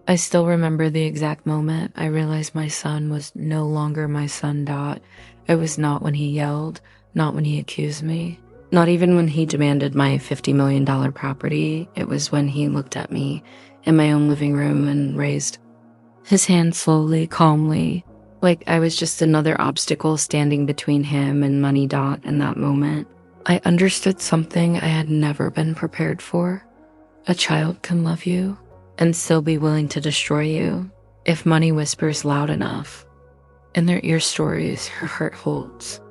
I still remember the exact moment I realized my son was no longer my son. It was not when he yelled, not when he accused me, not even when he demanded my $50 million property. It was when he looked at me in my own living room and raised his hand slowly, calmly, like I was just another obstacle standing between him and money. In that moment, I understood something I had never been prepared for. A child can love you and still be willing to destroy you if money whispers loud enough. In their ear stories, her heart holds.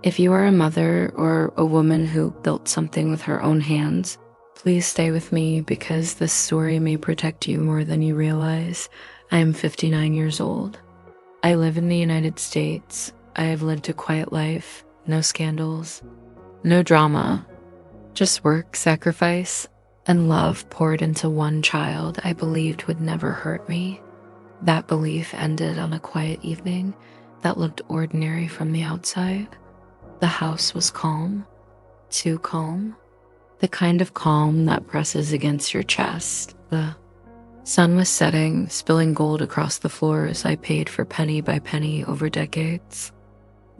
If you are a mother or a woman who built something with her own hands, please stay with me because this story may protect you more than you realize. I am 59 years old. I live in the United States. I have lived a quiet life, no scandals, no drama, just work, sacrifice, and love poured into one child I believed would never hurt me. That belief ended on a quiet evening that looked ordinary from the outside. The house was calm, too calm, the kind of calm that presses against your chest. The sun was setting, spilling gold across the floors I paid for penny by penny over decades.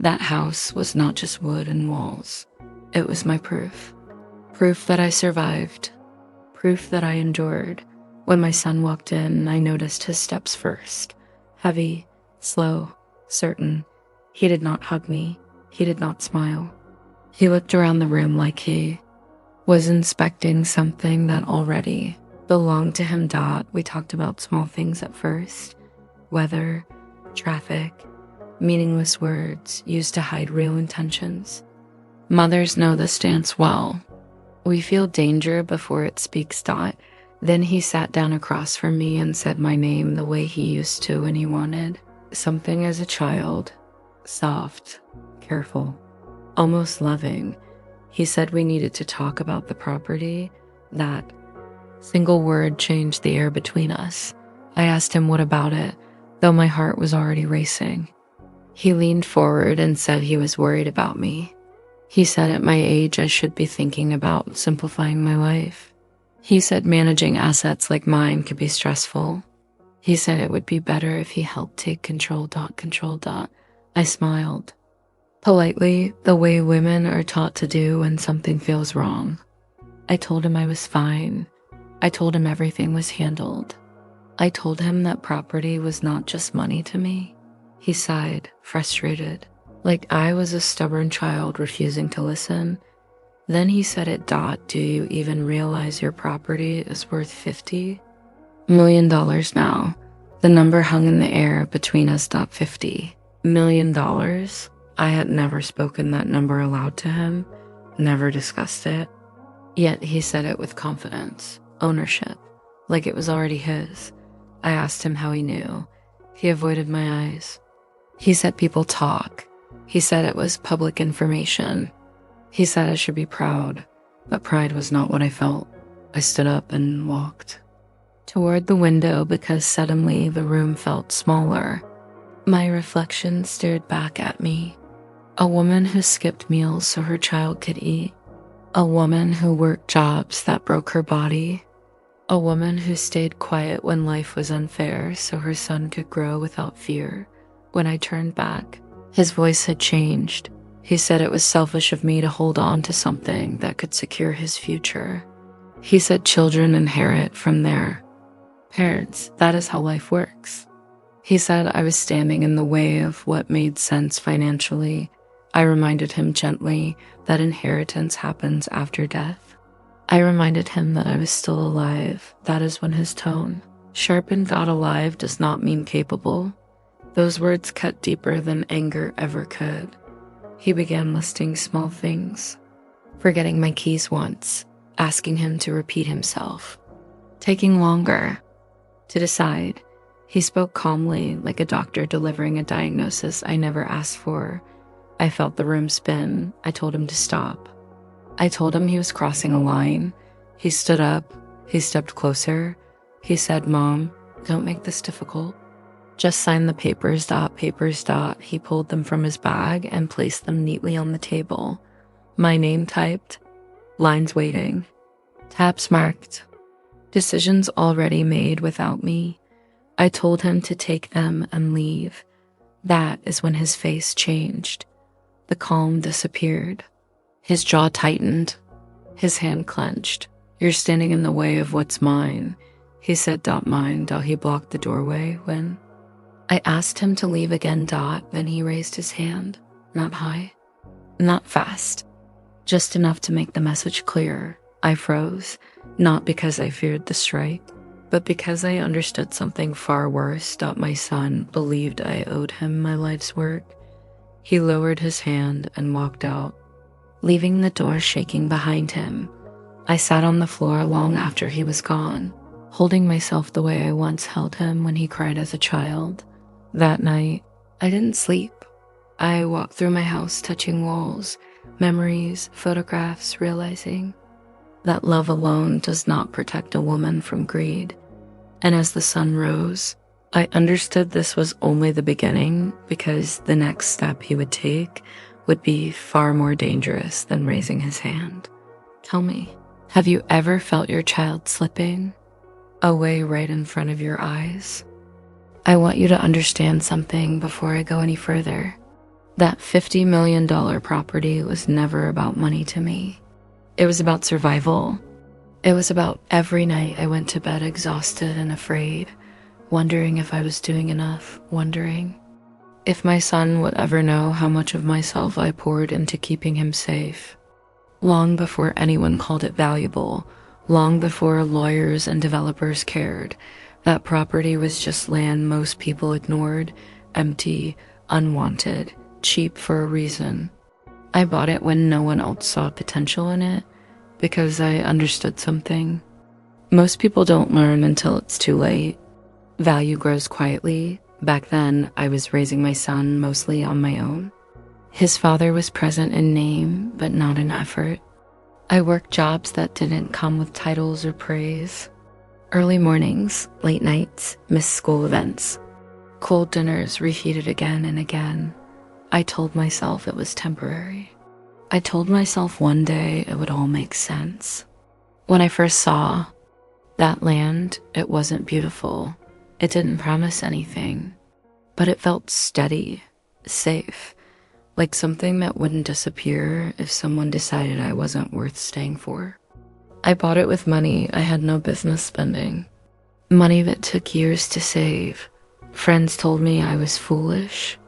That house was not just wood and walls. It was my proof. Proof that I survived. Proof that I endured. When my son walked in, I noticed his steps first. Heavy, slow, certain. He did not hug me. He did not smile. He looked around the room like he was inspecting something that already belonged to him. We talked about small things at first. Weather, traffic, meaningless words used to hide real intentions. Mothers know this dance well. We feel danger before it speaks. Then he sat down across from me and said my name the way he used to when he wanted something as a child. Soft, careful, almost loving. He said we needed to talk about the property. That single word changed the air between us. I asked him what about it, though my heart was already racing. He leaned forward and said he was worried about me. He said at my age I should be thinking about simplifying my life. He said managing assets like mine could be stressful. He said it would be better if he helped take control. I smiled. Politely, the way women are taught to do when something feels wrong. I told him I was fine. I told him everything was handled. I told him that property was not just money to me. He sighed, frustrated, like I was a stubborn child refusing to listen. Then he said it. Do you even realize your property is worth $50 million now? The number hung in the air between us. $50 million. I had never spoken that number aloud to him, never discussed it. Yet he said it with confidence, ownership, like it was already his. I asked him how he knew. He avoided my eyes. He said people talk. He said it was public information. He said I should be proud, but pride was not what I felt. I stood up and walked toward the window because suddenly the room felt smaller. My reflection stared back at me. A woman who skipped meals so her child could eat. A woman who worked jobs that broke her body. A woman who stayed quiet when life was unfair so her son could grow without fear. When I turned back, his voice had changed. He said it was selfish of me to hold on to something that could secure his future. He said children inherit from their parents. That is how life works. He said I was standing in the way of what made sense financially. I reminded him gently that inheritance happens after death. I reminded him that I was still alive. That is when his tone sharpened. Alive does not mean capable. Those words cut deeper than anger ever could. He began listing small things, forgetting my keys once, asking him to repeat himself, taking longer to decide. He spoke calmly, like a doctor delivering a diagnosis I never asked for. I felt the room spin. I told him to stop. I told him he was crossing a line. He stood up. He stepped closer. He said, "Mom, don't make this difficult. Just sign the papers. He pulled them from his bag and placed them neatly on the table. My name typed, lines waiting, tabs marked, decisions already made without me. I told him to take them and leave. That is when his face changed. The calm disappeared. His jaw tightened. His hand clenched. "You're standing in the way of what's mine," he said. Mine. He blocked the doorway when I asked him to leave again. Then he raised his hand. Not high, not fast, just enough to make the message clear. I froze, not because I feared the strike, but because I understood something far worse. My son believed I owed him my life's work. He lowered his hand and walked out, leaving the door shaking behind him. I sat on the floor long after he was gone, holding myself the way I once held him when he cried as a child. That night, I didn't sleep. I walked through my house, touching walls, memories, photographs, realizing that love alone does not protect a woman from greed. And as the sun rose, I understood this was only the beginning, because the next step he would take would be far more dangerous than raising his hand. Tell me, have you ever felt your child slipping away right in front of your eyes? I want you to understand something before I go any further. That $50 million property was never about money to me. It was about survival. It was about every night I went to bed exhausted and afraid, wondering if I was doing enough, wondering if my son would ever know how much of myself I poured into keeping him safe. Long before anyone called it valuable, long before lawyers and developers cared, that property was just land most people ignored, empty, unwanted, cheap for a reason. I bought it when no one else saw potential in it, because I understood something. Most people don't learn until it's too late. Value grows quietly. Back then, I was raising my son mostly on my own. His father was present in name, but not in effort. I worked jobs that didn't come with titles or praise. Early mornings, late nights, missed school events. Cold dinners reheated again and again. I told myself it was temporary. I told myself one day it would all make sense. When I first saw that land, it wasn't beautiful. It didn't promise anything, but it felt steady, safe, like something that wouldn't disappear if someone decided I wasn't worth staying for. I bought it with money I had no business spending, money that took years to save. Friends told me I was foolish.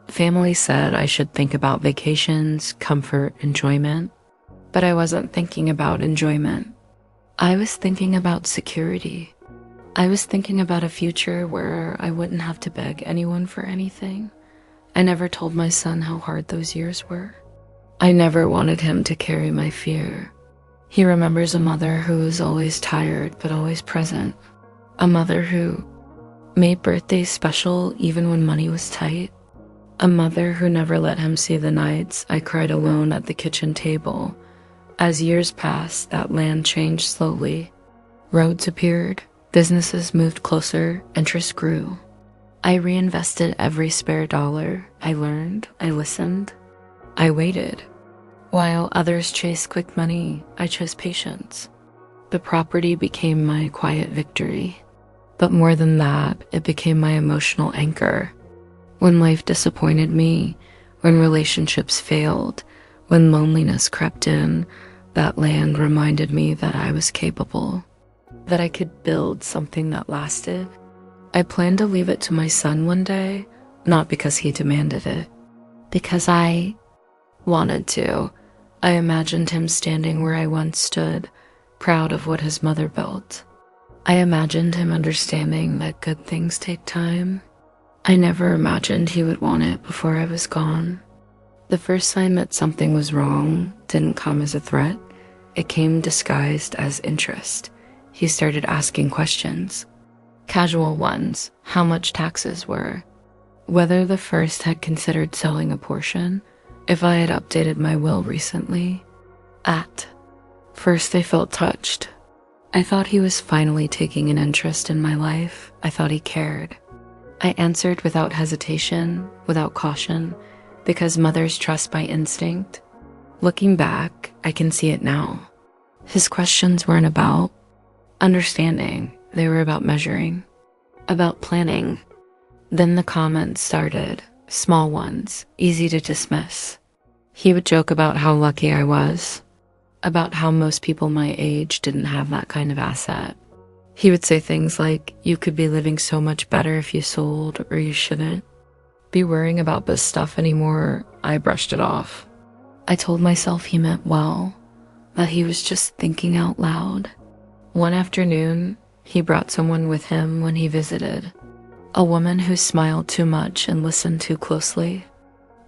Family said I should think about vacations, comfort, enjoyment, but I wasn't thinking about enjoyment. I was thinking about security. I was thinking about a future where I wouldn't have to beg anyone for anything. I never told my son how hard those years were. I never wanted him to carry my fear. He remembers a mother who was always tired but always present. A mother who made birthdays special even when money was tight. A mother who never let him see the nights I cried alone at the kitchen table. As years passed, that land changed slowly. Roads appeared, businesses moved closer, interest grew. I reinvested every spare dollar. I learned, I listened, I waited. While others chased quick money, I chose patience. The property became my quiet victory. But more than that, it became my emotional anchor. When life disappointed me, when relationships failed, when loneliness crept in, that land reminded me that I was capable, that I could build something that lasted. I planned to leave it to my son one day, not because he demanded it, because I wanted to. I imagined him standing where I once stood, proud of what his mother built. I imagined him understanding that good things take time. I never imagined he would want it before I was gone. The first sign that something was wrong didn't come as a threat. It came disguised as interest. He started asking questions. Casual ones, how much taxes were, whether the first had considered selling a portion, if I had updated my will recently. At first I felt touched. I thought he was finally taking an interest in my life. I thought he cared. I answered without hesitation, without caution, because mothers trust by instinct. Looking back, I can see it now. His questions weren't about understanding. They were about measuring. about planning. Then the comments started, small ones, easy to dismiss. He would joke about how lucky I was, about how most people my age didn't have that kind of asset. He would say things like, you could be living so much better if you sold, or you shouldn't be worrying about this stuff anymore. I brushed it off. I told myself he meant well, that he was just thinking out loud. One afternoon, he brought someone with him when he visited, a woman who smiled too much and listened too closely.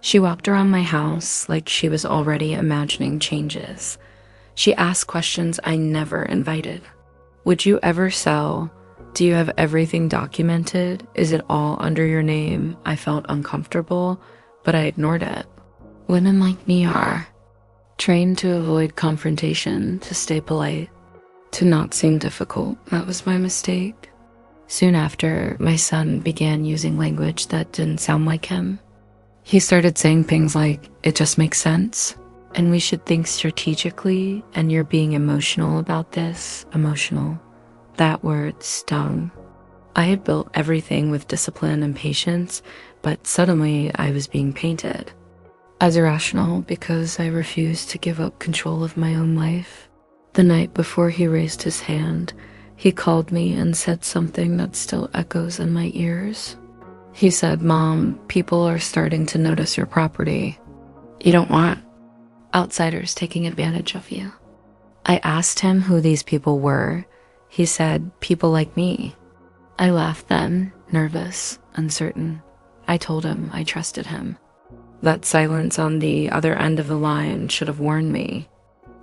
She walked around my house like she was already imagining changes. She asked questions I never invited. Would you ever sell? Do you have everything documented? Is it all under your name? I felt uncomfortable, but I ignored it. Women like me are trained to avoid confrontation, to stay polite, to not seem difficult. That was my mistake. Soon after, my son began using language that didn't sound like him. He started saying things like, it just makes sense, and we should think strategically, and you're being emotional about this. Emotional. That word stung. I had built everything with discipline and patience, but suddenly I was being painted as irrational because I refused to give up control of my own life. The night before he raised his hand, he called me and said something that still echoes in my ears. He said, Mom, people are starting to notice your property. You don't want outsiders taking advantage of you. I asked him who these people were. He said, people like me. I laughed then, nervous, uncertain. I told him I trusted him. That silence on the other end of the line should have warned me.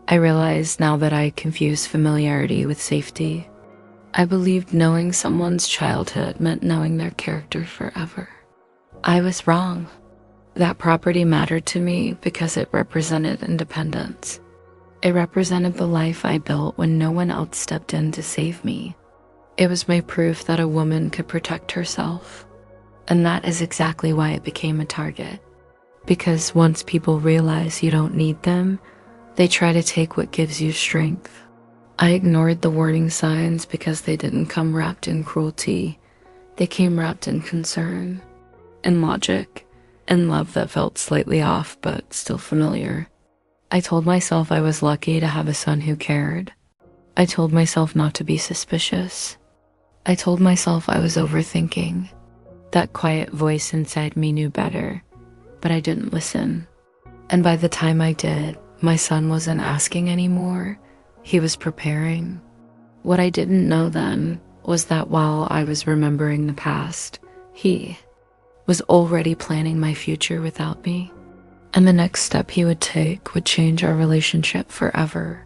I realized now that I confused familiarity with safety. I believed knowing someone's childhood meant knowing their character forever. I was wrong. That property mattered to me because it represented independence. It represented the life I built when no one else stepped in to save me. It was my proof that a woman could protect herself. And that is exactly why it became a target. Because once people realize you don't need them, they try to take what gives you strength. I ignored the warning signs because they didn't come wrapped in cruelty. They came wrapped in concern, in logic, in love that felt slightly off but still familiar. I told myself I was lucky to have a son who cared. I told myself not to be suspicious. I told myself I was overthinking. That quiet voice inside me knew better, but I didn't listen. And by the time I did, my son wasn't asking anymore. He was preparing. What I didn't know then was that while I was remembering the past, he was already planning my future without me. And the next step he would take would change our relationship forever.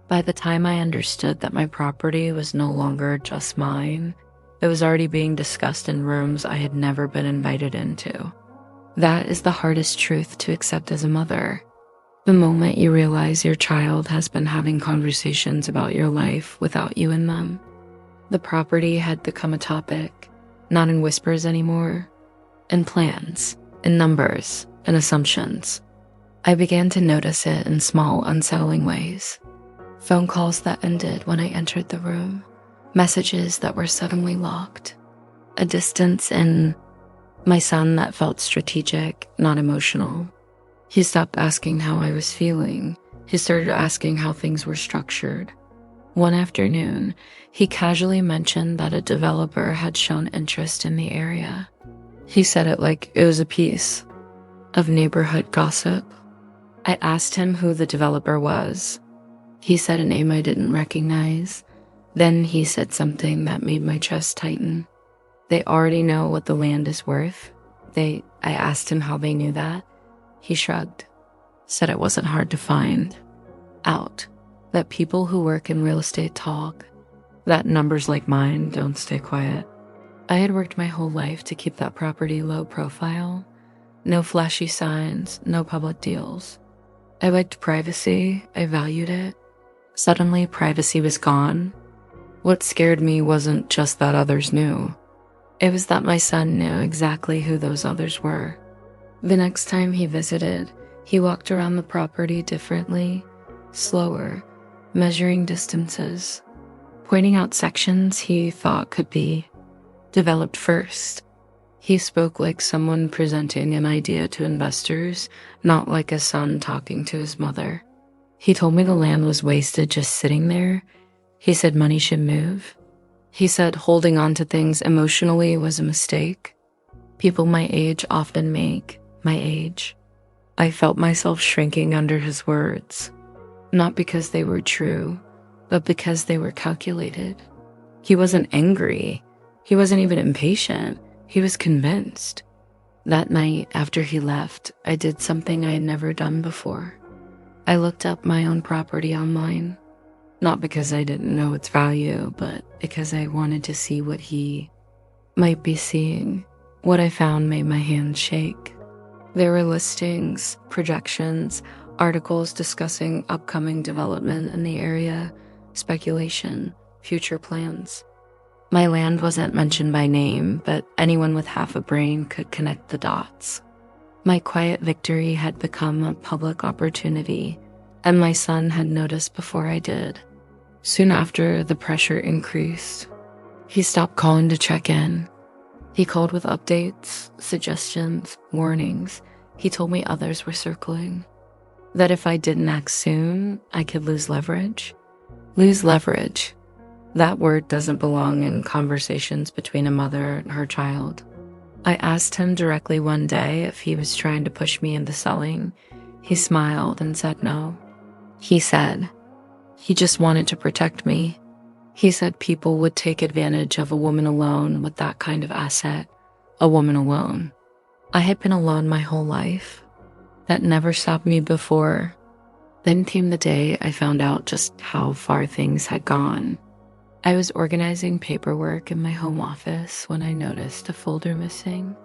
By the time I understood that my property was no longer just mine, it was already being discussed in rooms I had never been invited into. That is the hardest truth to accept as a mother. The moment you realize your child has been having conversations about your life without you in them. The property had become a topic, not in whispers anymore, in plans, in numbers, and assumptions. I began to notice it in small, unsettling ways. Phone calls that ended when I entered the room. Messages that were suddenly locked. A distance in my son that felt strategic, not emotional. He stopped asking how I was feeling. He started asking how things were structured. One afternoon, he casually mentioned that a developer had shown interest in the area. He said it like it was a piece of neighborhood gossip. I asked him who the developer was. He said a name I didn't recognize. Then he said something that made my chest tighten. They already know what the land is worth. I asked him how they knew that. He shrugged, said it wasn't hard to find out, that people who work in real estate talk, that numbers like mine don't stay quiet. I had worked my whole life to keep that property low profile. No flashy signs, no public deals. I liked privacy, I valued it. Suddenly, privacy was gone. What scared me wasn't just that others knew. It was that my son knew exactly who those others were. The next time he visited, he walked around the property differently, slower, measuring distances, pointing out sections he thought could be developed first. He spoke like someone presenting an idea to investors, not like a son talking to his mother. He told me the land was wasted just sitting there. He said money should move. He said holding on to things emotionally was a mistake. People my age often make my age. I felt myself shrinking under his words, not because they were true, but because they were calculated. He wasn't angry. He wasn't even impatient. He was convinced. That night after he left, I did something I had never done before. I looked up my own property online, not because I didn't know its value, but because I wanted to see what he might be seeing. What I found made my hands shake. There were listings, projections, articles discussing upcoming development in the area, speculation, future plans. My land wasn't mentioned by name, but anyone with half a brain could connect the dots. My quiet victory had become a public opportunity, and my son had noticed before I did. Soon after, the pressure increased. He stopped calling to check in. He called with updates, suggestions, warnings. He told me others were circling. That if I didn't act soon, I could lose leverage. Lose leverage. That word doesn't belong in conversations between a mother and her child. I asked him directly one day if he was trying to push me into selling. He smiled and said no. He said he just wanted to protect me. He said people would take advantage of a woman alone with that kind of asset, a woman alone. I had been alone my whole life. That never stopped me before. Then came the day I found out just how far things had gone. I was organizing paperwork in my home office when I noticed a folder missing.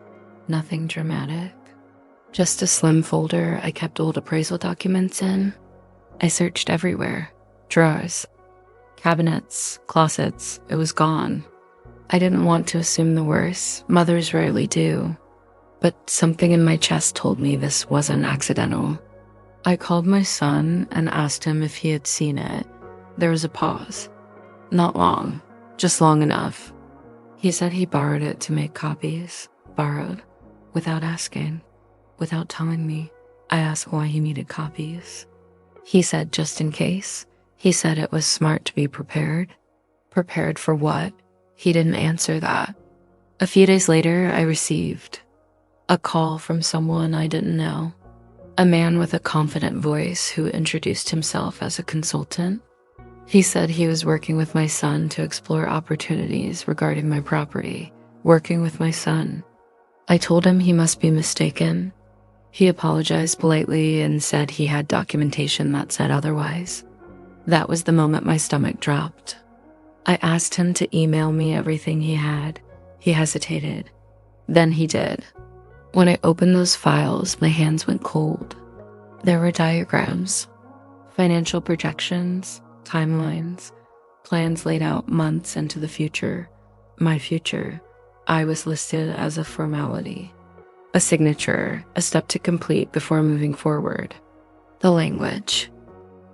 Nothing dramatic. Just a slim folder I kept old appraisal documents in. I searched everywhere. Drawers, cabinets, closets. It was gone. I didn't want to assume the worst. Mothers rarely do. But something in my chest told me this wasn't accidental. I called my son and asked him if he had seen it. There was a pause. Not long, just long enough. He said he borrowed it to make copies. Borrowed, without asking, without telling me. I asked why he needed copies. He said just in case. He said it was smart to be prepared. Prepared for what? He didn't answer that. A few days later, I received a call from someone I didn't know. A man with a confident voice who introduced himself as a consultant. He said he was working with my son to explore opportunities regarding my property, working with my son. I told him he must be mistaken. He apologized politely and said he had documentation that said otherwise. That was the moment my stomach dropped. I asked him to email me everything he had. He hesitated. Then he did. When I opened those files, my hands went cold. There were diagrams, financial projections, timelines, plans laid out months into the future. My future. I was listed as a formality. A signature, a step to complete before moving forward. The language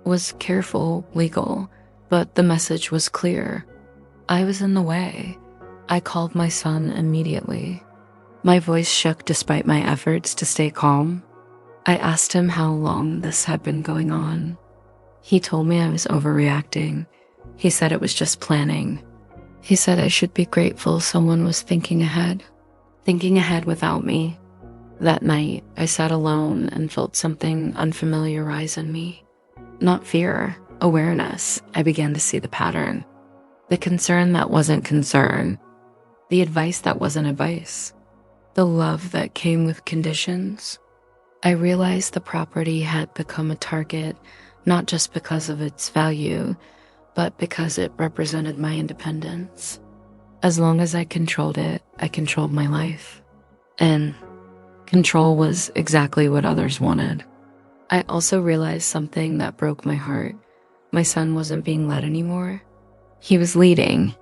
was careful, legal, but the message was clear. I was in the way. I called my son immediately. My voice shook despite my efforts to stay calm. I asked him how long this had been going on. He told me I was overreacting. He said it was just planning. He said I should be grateful someone was thinking ahead without me. That night, I sat alone and felt something unfamiliar rise in me. Not fear, awareness. I began to see the pattern. The concern that wasn't concern. The advice that wasn't advice. The love that came with conditions. I realized the property had become a target, not just because of its value, but because it represented my independence. As long as I controlled it, I controlled my life. And control was exactly what others wanted. I also realized something that broke my heart. My son wasn't being led anymore. He was leading,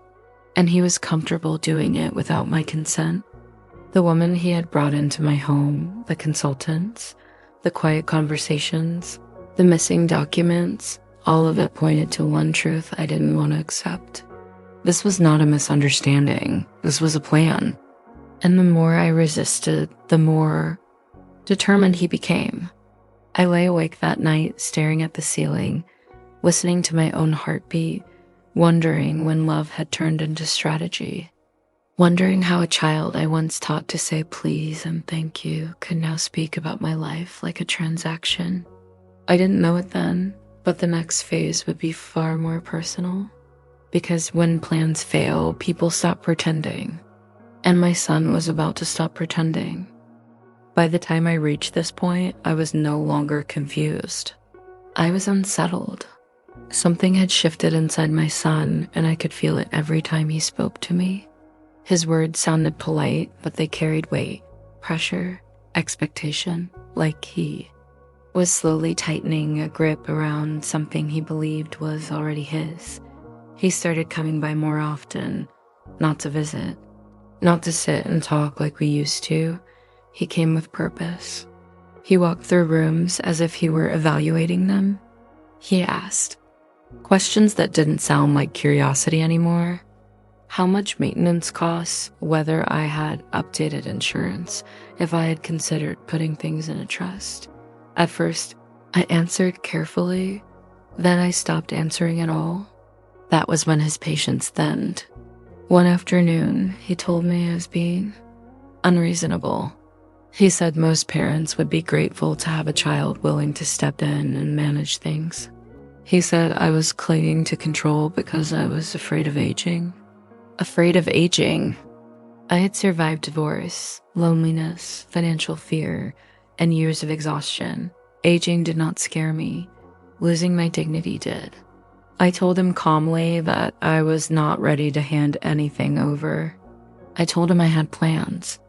and he was comfortable doing it without my consent. The woman he had brought into my home, the consultants, the quiet conversations, the missing documents, all of it pointed to one truth I didn't want to accept. This was not a misunderstanding. This was a plan. And the more I resisted, the more determined he became. I lay awake that night, staring at the ceiling, listening to my own heartbeat, wondering when love had turned into strategy. Wondering how a child I once taught to say please and thank you could now speak about my life like a transaction. I didn't know it then, but the next phase would be far more personal. Because when plans fail, people stop pretending. And my son was about to stop pretending. By the time I reached this point, I was no longer confused. I was unsettled. Something had shifted inside my son, and I could feel it every time he spoke to me. His words sounded polite, but they carried weight, pressure, expectation, like he was slowly tightening a grip around something he believed was already his. He started coming by more often, not to visit, not to sit and talk like we used to. He came with purpose. He walked through rooms as if he were evaluating them. He asked questions that didn't sound like curiosity anymore. How much maintenance costs, whether I had updated insurance, if I had considered putting things in a trust. At first, I answered carefully, then I stopped answering at all. That was when his patience thinned. One afternoon, he told me I was being unreasonable. He said most parents would be grateful to have a child willing to step in and manage things. He said I was clinging to control because I was afraid of aging. Afraid of aging. I had survived divorce, loneliness, financial fear, and years of exhaustion. Aging did not scare me. Losing my dignity did. I told him calmly that I was not ready to hand anything over. I told him I had plans.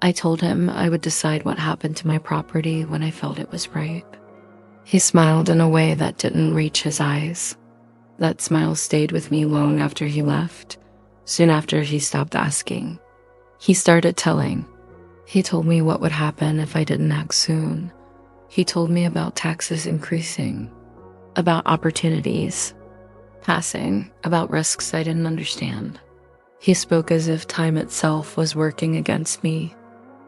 I told him I would decide what happened to my property when I felt it was right. He smiled in a way that didn't reach his eyes. That smile stayed with me long after he left. Soon after, he stopped asking. He started telling. He told me what would happen if I didn't act soon. He told me about taxes increasing, about opportunities passing, about risks I didn't understand. He spoke as if time itself was working against me.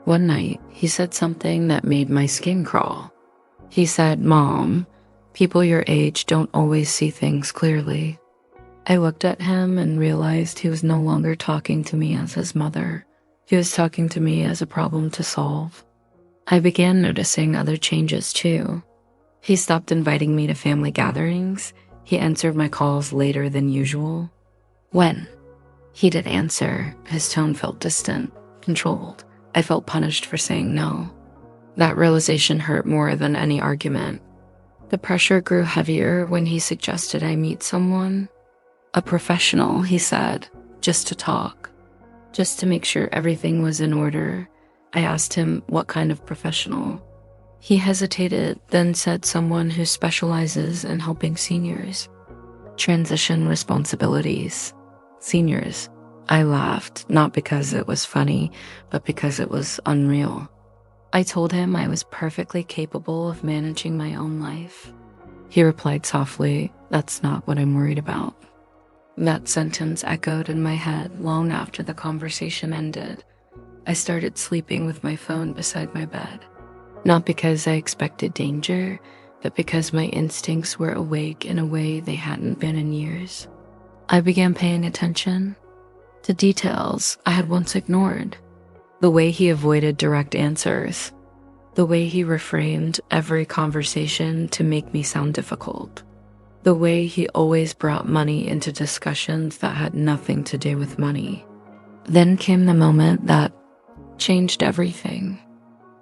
One night, he said something that made my skin crawl. He said, "Mom, people your age don't always see things clearly." I looked at him and realized he was no longer talking to me as his mother. He was talking to me as a problem to solve. I began noticing other changes too. He stopped inviting me to family gatherings. He answered my calls later than usual. When? He didn't answer. His tone felt distant, controlled. I felt punished for saying no. That realization hurt more than any argument. The pressure grew heavier when he suggested I meet someone. A professional, he said, just to talk, just to make sure everything was in order. I asked him what kind of professional. He hesitated, then said someone who specializes in helping seniors transition responsibilities. Seniors. I laughed, not because it was funny, but because it was unreal. I told him I was perfectly capable of managing my own life. He replied softly, "That's not what I'm worried about." That sentence echoed in my head long after the conversation ended. I started sleeping with my phone beside my bed. Not because I expected danger, but because my instincts were awake in a way they hadn't been in years. I began paying attention to details I had once ignored. The way he avoided direct answers. The way he reframed every conversation to make me sound difficult. The way he always brought money into discussions that had nothing to do with money. Then came the moment that changed everything.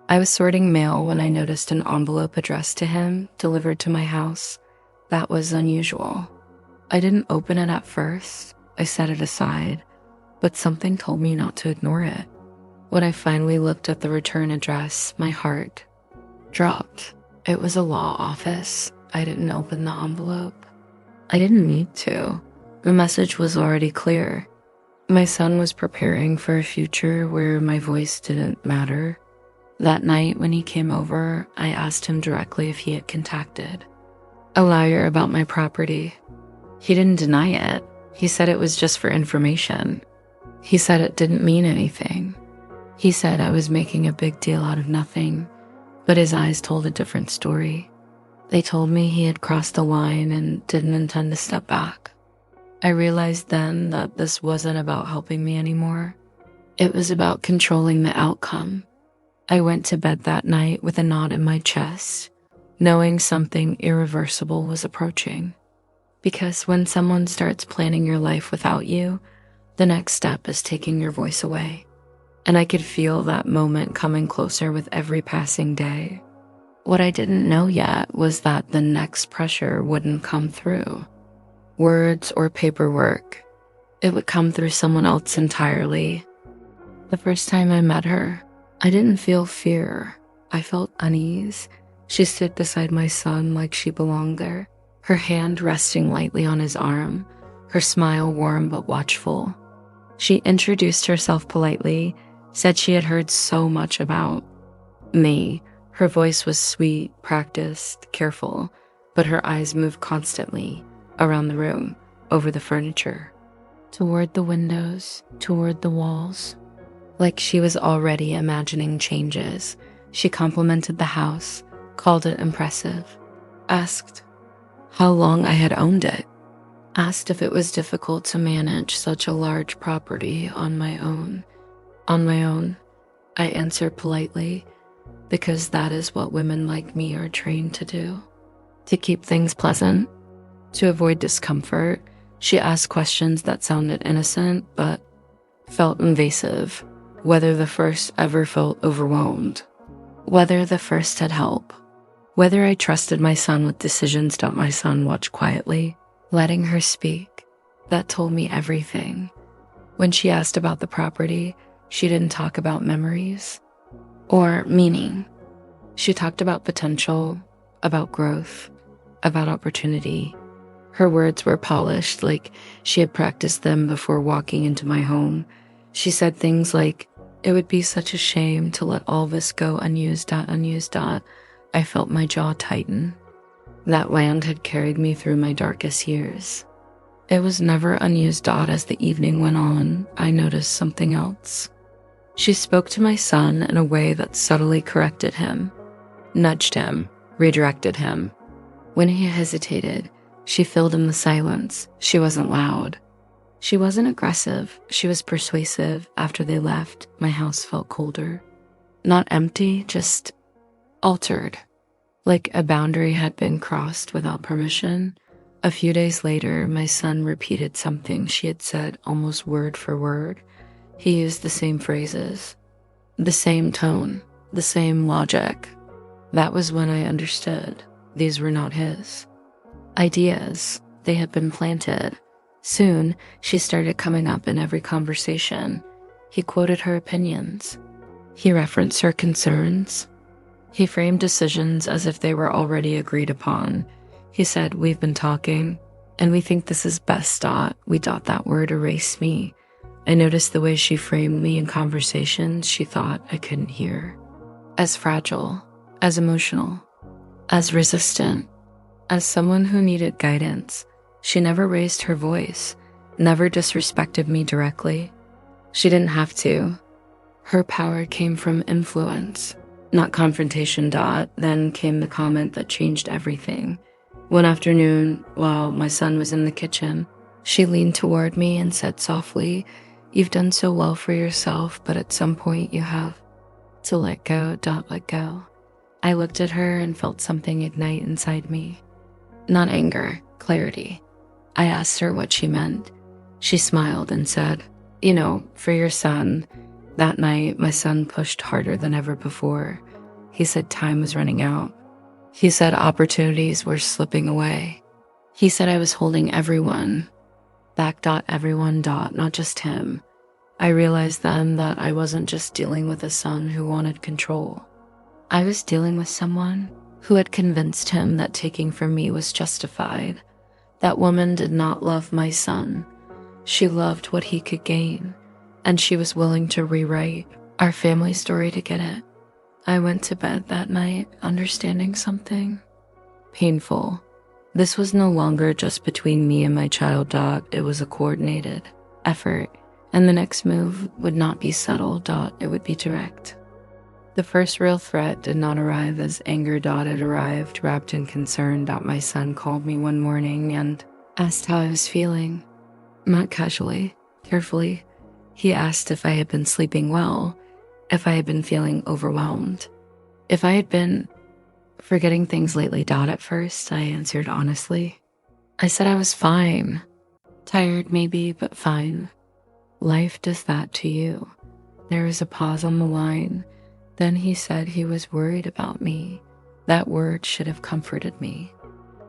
I was sorting mail when I noticed an envelope addressed to him, delivered to my house. That was unusual. I didn't open it at first. I set it aside, but something told me not to ignore it. When I finally looked at the return address, my heart dropped. It was a law office. I didn't open the envelope. I didn't need to. The message was already clear. My son was preparing for a future where my voice didn't matter. That night when he came over, I asked him directly if he had contacted a lawyer about my property. He didn't deny it. He said it was just for information. He said it didn't mean anything. He said I was making a big deal out of nothing, but his eyes told a different story. They told me he had crossed the line and didn't intend to step back. I realized then that this wasn't about helping me anymore. It was about controlling the outcome. I went to bed that night with a knot in my chest, knowing something irreversible was approaching. Because when someone starts planning your life without you, the next step is taking your voice away. And I could feel that moment coming closer with every passing day. What I didn't know yet was that the next pressure wouldn't come through words or paperwork. It would come through someone else entirely. The first time I met her, I didn't feel fear. I felt unease. She stood beside my son like she belonged there, her hand resting lightly on his arm, her smile warm but watchful. She introduced herself politely, said she had heard so much about me. Her voice was sweet, practiced, careful, but her eyes moved constantly around the room, over the furniture, toward the windows, toward the walls. Like she was already imagining changes. She complimented the house, called it impressive, asked how long I had owned it, asked if it was difficult to manage such a large property on my own. On my own, I answered politely, because that is what women like me are trained to do. To keep things pleasant, to avoid discomfort, she asked questions that sounded innocent but felt invasive. Whether the first ever felt overwhelmed, whether the first had help, whether I trusted my son with decisions that my son watched quietly. Letting her speak, that told me everything. When she asked about the property, she didn't talk about memories or meaning. She talked about potential, about growth, about opportunity. Her words were polished, like she had practiced them before walking into my home. She said things like, "It would be such a shame to let all this go unused. I felt my jaw tighten. That land had carried me through my darkest years. It was never unused. As the evening went on, I noticed something else. She spoke to my son in a way that subtly corrected him, nudged him, redirected him. When he hesitated, she filled in the silence. She wasn't loud. She wasn't aggressive. She was persuasive. After they left, my house felt colder. Not empty, just altered. Like a boundary had been crossed without permission. A few days later, my son repeated something she had said almost word for word. He used the same phrases, the same tone, the same logic. That was when I understood these were not his ideas. They had been planted. Soon, she started coming up in every conversation. He quoted her opinions. He referenced her concerns. He framed decisions as if they were already agreed upon. He said, "We've been talking, and we think this is best. That word erased me. I noticed the way she framed me in conversations she thought I couldn't hear. As fragile, as emotional, as resistant, as someone who needed guidance. She never raised her voice, never disrespected me directly. She didn't have to. Her power came from influence, not confrontation. Then came the comment that changed everything. One afternoon, while my son was in the kitchen, she leaned toward me and said softly, "You've done so well for yourself, but at some point you have to let go. Let go." I looked at her and felt something ignite inside me. Not anger, clarity. I asked her what she meant. She smiled and said, "For your son." That night, my son pushed harder than ever before. He said time was running out. He said opportunities were slipping away. He said I was holding everyone back. Everyone. Not just him. I realized then that I wasn't just dealing with a son who wanted control. I was dealing with someone who had convinced him that taking from me was justified. That woman did not love my son. She loved what he could gain, and she was willing to rewrite our family story to get it. I went to bed that night understanding something painful, This was no longer just between me and my child dot, it was a coordinated effort, and the next move would not be subtle dot, it would be direct. The first real threat did not arrive as anger dot, it arrived wrapped in concern dot. My son called me one morning and asked how I was feeling. Not casually, carefully. He asked if I had been sleeping well, if I had been feeling overwhelmed, if I had been forgetting things lately dot. At first, I answered honestly. I said I was fine. Tired maybe, but fine. Life does that to you. There was a pause on the line. Then he said he was worried about me. That word should have comforted me.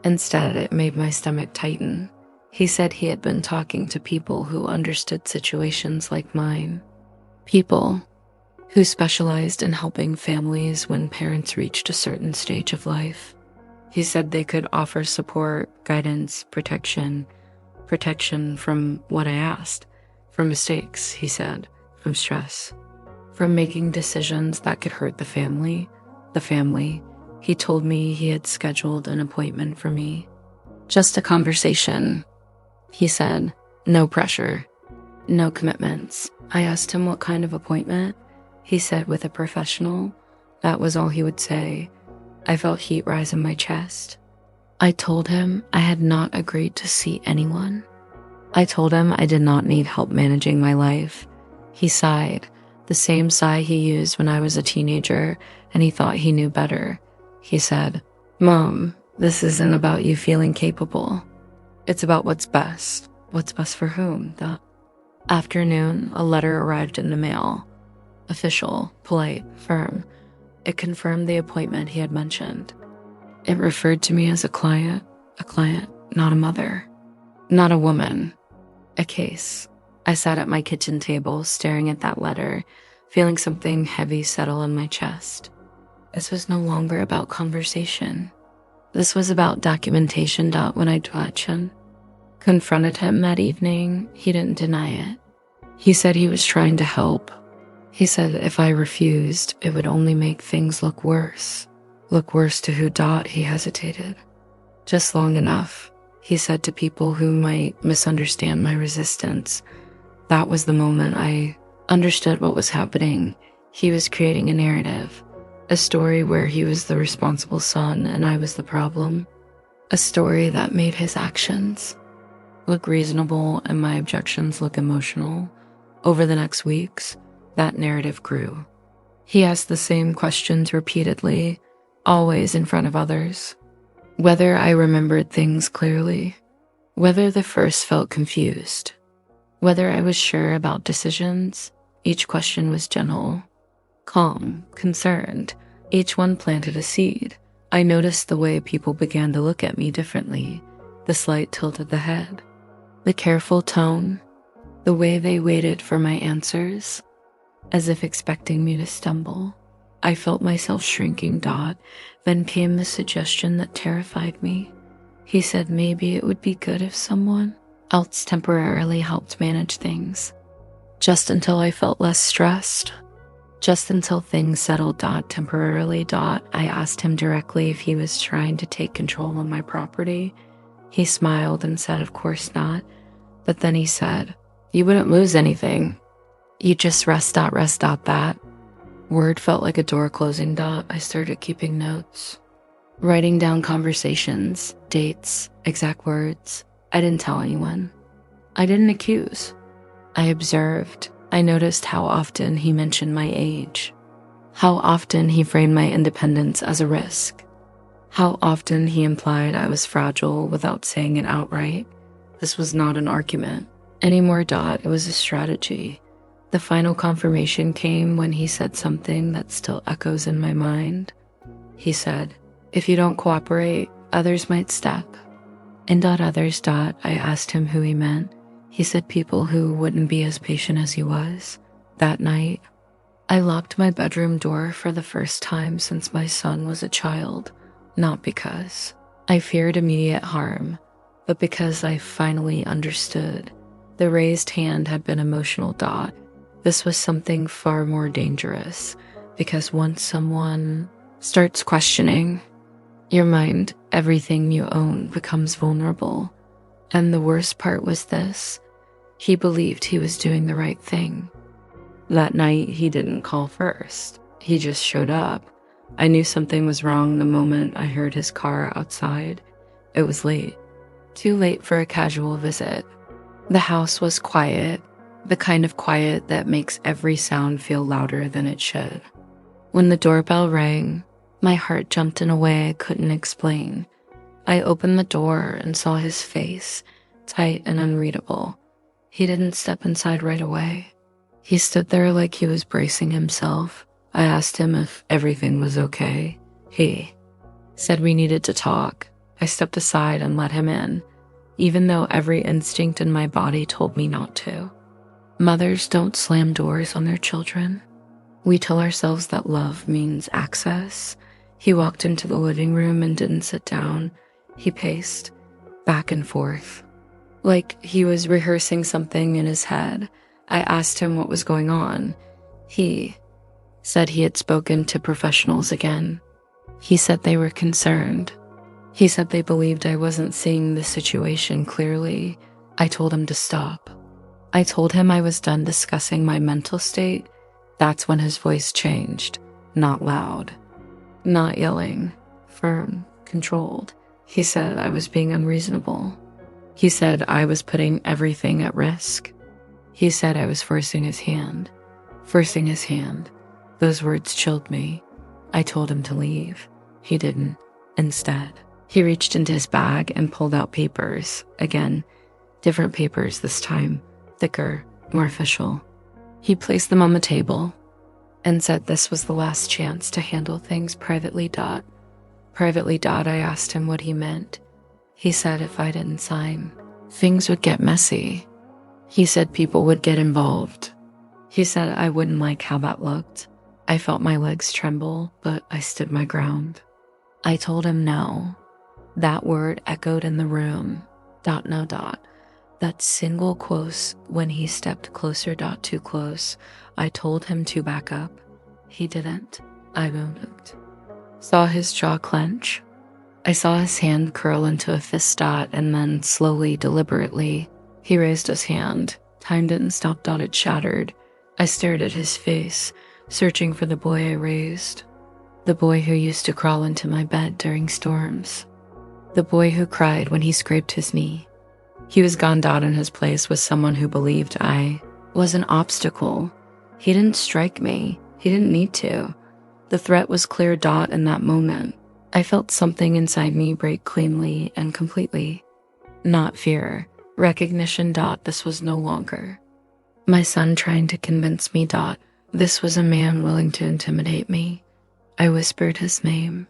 Instead, it made my stomach tighten. He said he had been talking to people who understood situations like mine. People who specialized in helping families when parents reached a certain stage of life. He said they could offer support, guidance, protection from what I asked, from mistakes, he said, from stress, from making decisions that could hurt the family. He told me he had scheduled an appointment for me. Just a conversation, he said. No pressure, no commitments. I asked him what kind of appointment. He said with a professional. That was all he would say. I felt heat rise in my chest. I told him I had not agreed to see anyone. I told him I did not need help managing my life. He sighed, the same sigh he used when I was a teenager, and he thought he knew better. He said, Mom, this isn't about you feeling capable. It's about what's best. What's best for whom? That afternoon, a letter arrived in the mail. Official, polite, firm. It confirmed the appointment he had mentioned. It referred to me as a client, not a mother, not a woman, a case. I sat at my kitchen table, staring at that letter, feeling something heavy settle in my chest. This was no longer about conversation. This was about documentation. When I confronted him that evening, he didn't deny it. He said he was trying to help. He said if I refused, it would only make things look worse. Look worse to who? He hesitated. Just long enough, he said, to people who might misunderstand my resistance. That was the moment I understood what was happening. He was creating a narrative, a story where he was the responsible son and I was the problem. A story that made his actions look reasonable and my objections look emotional. Over the next weeks, that narrative grew. He asked the same questions repeatedly, always in front of others. Whether I remembered things clearly, whether the first felt confused, whether I was sure about decisions. Each question was gentle, calm, concerned. Each one planted a seed. I noticed the way people began to look at me differently, the slight tilt of the head, the careful tone, the way they waited for my answers, as if expecting me to stumble. I felt myself shrinking. Then came the suggestion that terrified me. He said maybe it would be good if someone else temporarily helped manage things. Just until I felt less stressed. Just until things settled. Temporarily. I asked him directly if he was trying to take control of my property. He smiled and said, of course not. But then he said, you wouldn't lose anything. You just rest. That word felt like a door closing. I started keeping notes, writing down conversations, dates, exact words. I didn't tell anyone. I didn't accuse. I observed. I noticed how often he mentioned my age, how often he framed my independence as a risk, how often he implied I was fragile without saying it outright. This was not an argument anymore. It was a strategy. The final confirmation came when he said something that still echoes in my mind. He said, if you don't cooperate, others might step. And others. I asked him who he meant. He said people who wouldn't be as patient as he was. That night, I locked my bedroom door for the first time since my son was a child, not because I feared immediate harm, but because I finally understood. The raised hand had been emotional. This was something far more dangerous, because once someone starts questioning, Your mind, everything you own, becomes vulnerable. And the worst part was this: he believed he was doing the right thing. That night, he didn't call first. He just showed up. I knew something was wrong the moment I heard his car outside. It was late. Too late for a casual visit. The house was quiet, the kind of quiet that makes every sound feel louder than it should. When the doorbell rang, my heart jumped in a way I couldn't explain. I opened the door and saw his face, tight and unreadable. He didn't step inside right away. He stood there like he was bracing himself. I asked him if everything was okay. He said we needed to talk. I stepped aside and let him in, even though every instinct in my body told me not to. Mothers don't slam doors on their children. We tell ourselves that love means access. He walked into the living room and didn't sit down. He paced back and forth, like he was rehearsing something in his head. I asked him what was going on. He said he had spoken to professionals again. He said they were concerned. He said they believed I wasn't seeing the situation clearly. I told him to stop. I told him I was done discussing my mental state. That's when his voice changed. Not loud, not yelling, firm, controlled. He said I was being unreasonable. He said I was putting everything at risk. He said I was forcing his hand. Forcing his hand. Those words chilled me. I told him to leave. He didn't. Instead, he reached into his bag and pulled out papers. Again, different papers this time, thicker, more official. He placed them on the table and said this was the last chance to handle things privately. Privately. I asked him what he meant. He said if I didn't sign, things would get messy. He said people would get involved. He said I wouldn't like how that looked. I felt my legs tremble, but I stood my ground. I told him no. That word echoed in the room. No. That single quote when he stepped closer. Too close. I told him to back up. He didn't. I moved. Saw his jaw clench. I saw his hand curl into a fist. And then slowly, deliberately, he raised his hand. Time didn't stop. It shattered. I stared at his face, searching for the boy I raised. The boy who used to crawl into my bed during storms. The boy who cried when he scraped his knee. He was gone. In his place was someone who believed I was an obstacle. He didn't strike me. He didn't need to. The threat was clear. In that moment, I felt something inside me break cleanly and completely. Not fear. Recognition. This was no longer my son trying to convince me. This was a man willing to intimidate me. I whispered his name.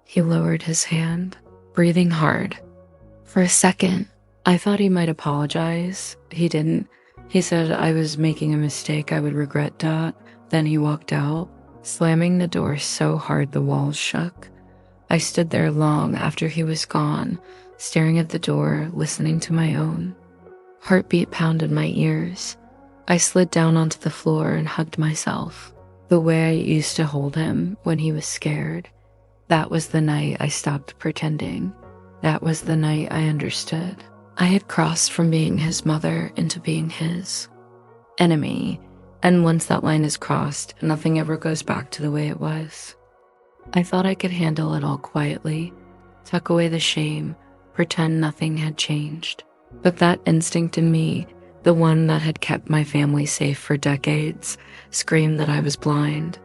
He lowered his hand, breathing hard. For a second, I thought he might apologize. He didn't. He said I was making a mistake I would regret. Then he walked out, slamming the door so hard the walls shook. I stood there long after he was gone, staring at the door, listening to my own. Heartbeat pounded my ears. I slid down onto the floor and hugged myself, the way I used to hold him when he was scared. That was the night I stopped pretending. That was the night I understood. I had crossed from being his mother into being his enemy, and once that line is crossed, nothing ever goes back to the way it was. I thought I could handle it all quietly, tuck away the shame, pretend nothing had changed. But that instinct in me, the one that had kept my family safe for decades, screamed that I was blind.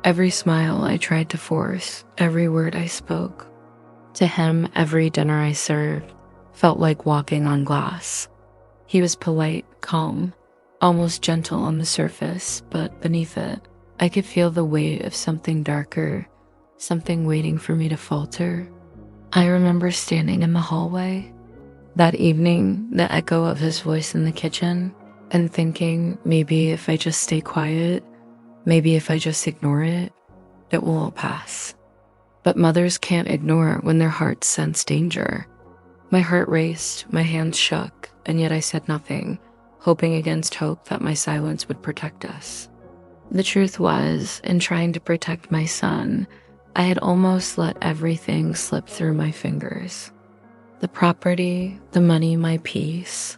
Every smile I tried to force, every word I spoke. To him, every dinner I served felt like walking on glass. He was polite, calm, almost gentle on the surface, but beneath it, I could feel the weight of something darker, something waiting for me to falter. I remember standing in the hallway that evening, the echo of his voice in the kitchen, and thinking maybe if I just stay quiet, maybe if I just ignore it, it will all pass. But mothers can't ignore when their hearts sense danger. My heart raced, my hands shook, and yet I said nothing, hoping against hope that my silence would protect us. The truth was, in trying to protect my son, I had almost let everything slip through my fingers. The property, the money, my peace,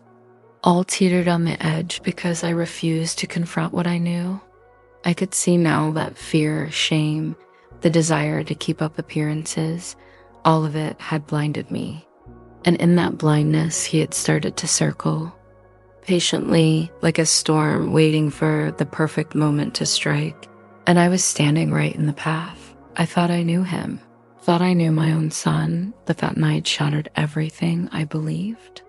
all teetered on the edge because I refused to confront what I knew. I could see now that fear, shame, the desire to keep up appearances, all of it had blinded me. And in that blindness, he had started to circle, patiently, like a storm waiting for the perfect moment to strike. And I was standing right in the path. I thought I knew him, thought I knew my own son, but that night shattered everything I believed.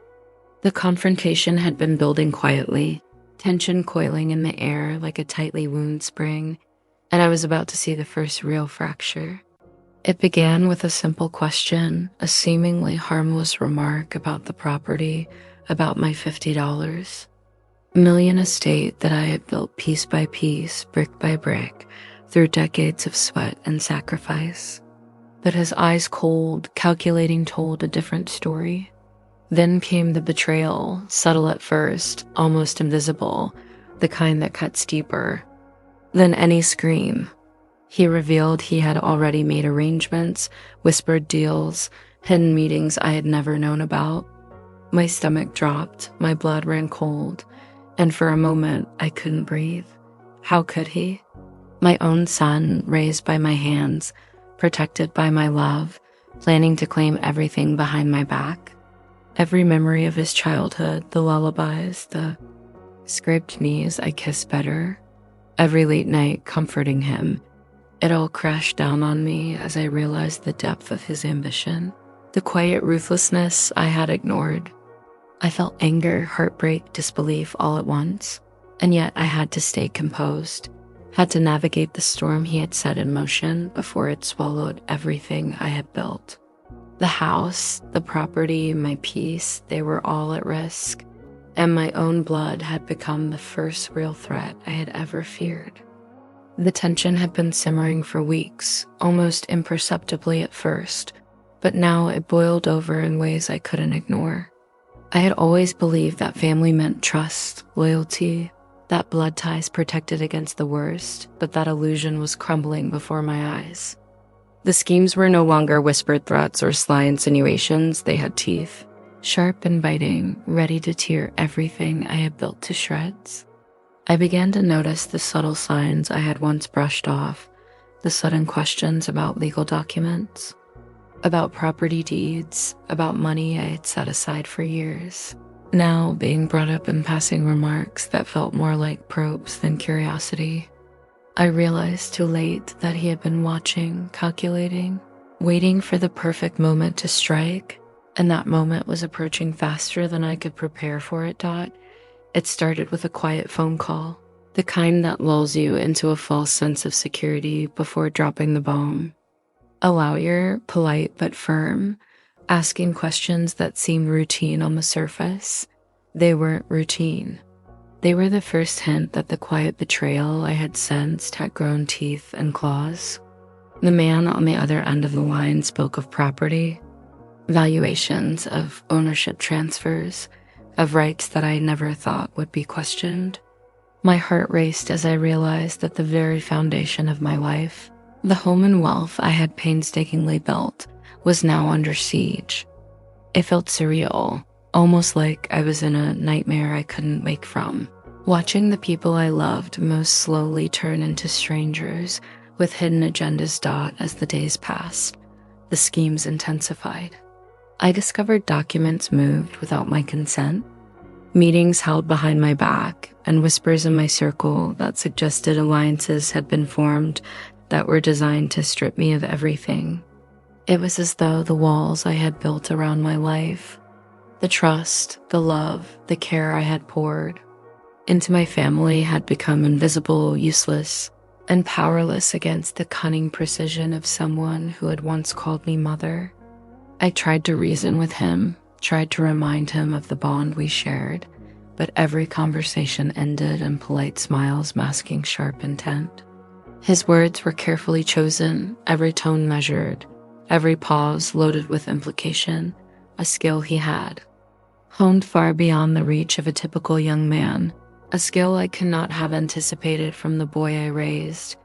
The confrontation had been building quietly, tension coiling in the air like a tightly wound spring, and I was about to see the first real fracture. It began with a simple question, a seemingly harmless remark about the property, about my $50. Million estate that I had built piece by piece, brick by brick, through decades of sweat and sacrifice. But his eyes cold, calculating, told a different story. Then came the betrayal, subtle at first, almost invisible, the kind that cuts deeper than any scream. He revealed he had already made arrangements, whispered deals, hidden meetings I had never known about. My stomach dropped, my blood ran cold, and for a moment I couldn't breathe. How could he? My own son, raised by my hands, protected by my love, planning to claim everything behind my back. Every memory of his childhood, the lullabies, the scraped knees I kissed better, every late night comforting him, it all crashed down on me as I realized the depth of his ambition, the quiet ruthlessness I had ignored. I felt anger, heartbreak, disbelief all at once, and yet I had to stay composed, had to navigate the storm he had set in motion before it swallowed everything I had built. The house, the property, my peace, they were all at risk, and my own blood had become the first real threat I had ever feared. The tension had been simmering for weeks, almost imperceptibly at first, but now it boiled over in ways I couldn't ignore. I had always believed that family meant trust, loyalty, that blood ties protected against the worst, but that illusion was crumbling before my eyes. The schemes were no longer whispered threats or sly insinuations, they had teeth, sharp and biting, ready to tear everything I had built to shreds. I began to notice the subtle signs I had once brushed off, the sudden questions about legal documents, about property deeds, about money I had set aside for years, now being brought up in passing remarks that felt more like probes than curiosity. I realized too late that he had been watching, calculating, waiting for the perfect moment to strike, and that moment was approaching faster than I could prepare for it. It started with a quiet phone call, the kind that lulls you into a false sense of security before dropping the bomb. A lawyer, polite but firm, asking questions that seemed routine on the surface. They weren't routine. They were the first hint that the quiet betrayal I had sensed had grown teeth and claws. The man on the other end of the line spoke of property, valuations, of ownership transfers, of rights that I never thought would be questioned. My heart raced as I realized that the very foundation of my life, the home and wealth I had painstakingly built, was now under siege. It felt surreal, almost like I was in a nightmare I couldn't wake from, watching the people I loved most slowly turn into strangers with hidden agendas. As the days passed, the schemes intensified. I discovered documents moved without my consent, meetings held behind my back, and whispers in my circle that suggested alliances had been formed that were designed to strip me of everything. It was as though the walls I had built around my life, the trust, the love, the care I had poured into my family had become invisible, useless, and powerless against the cunning precision of someone who had once called me mother. I tried to reason with him, tried to remind him of the bond we shared, but every conversation ended in polite smiles masking sharp intent. His words were carefully chosen, every tone measured, every pause loaded with implication, a skill he had, honed far beyond the reach of a typical young man, a skill I could not have anticipated from the boy I raised.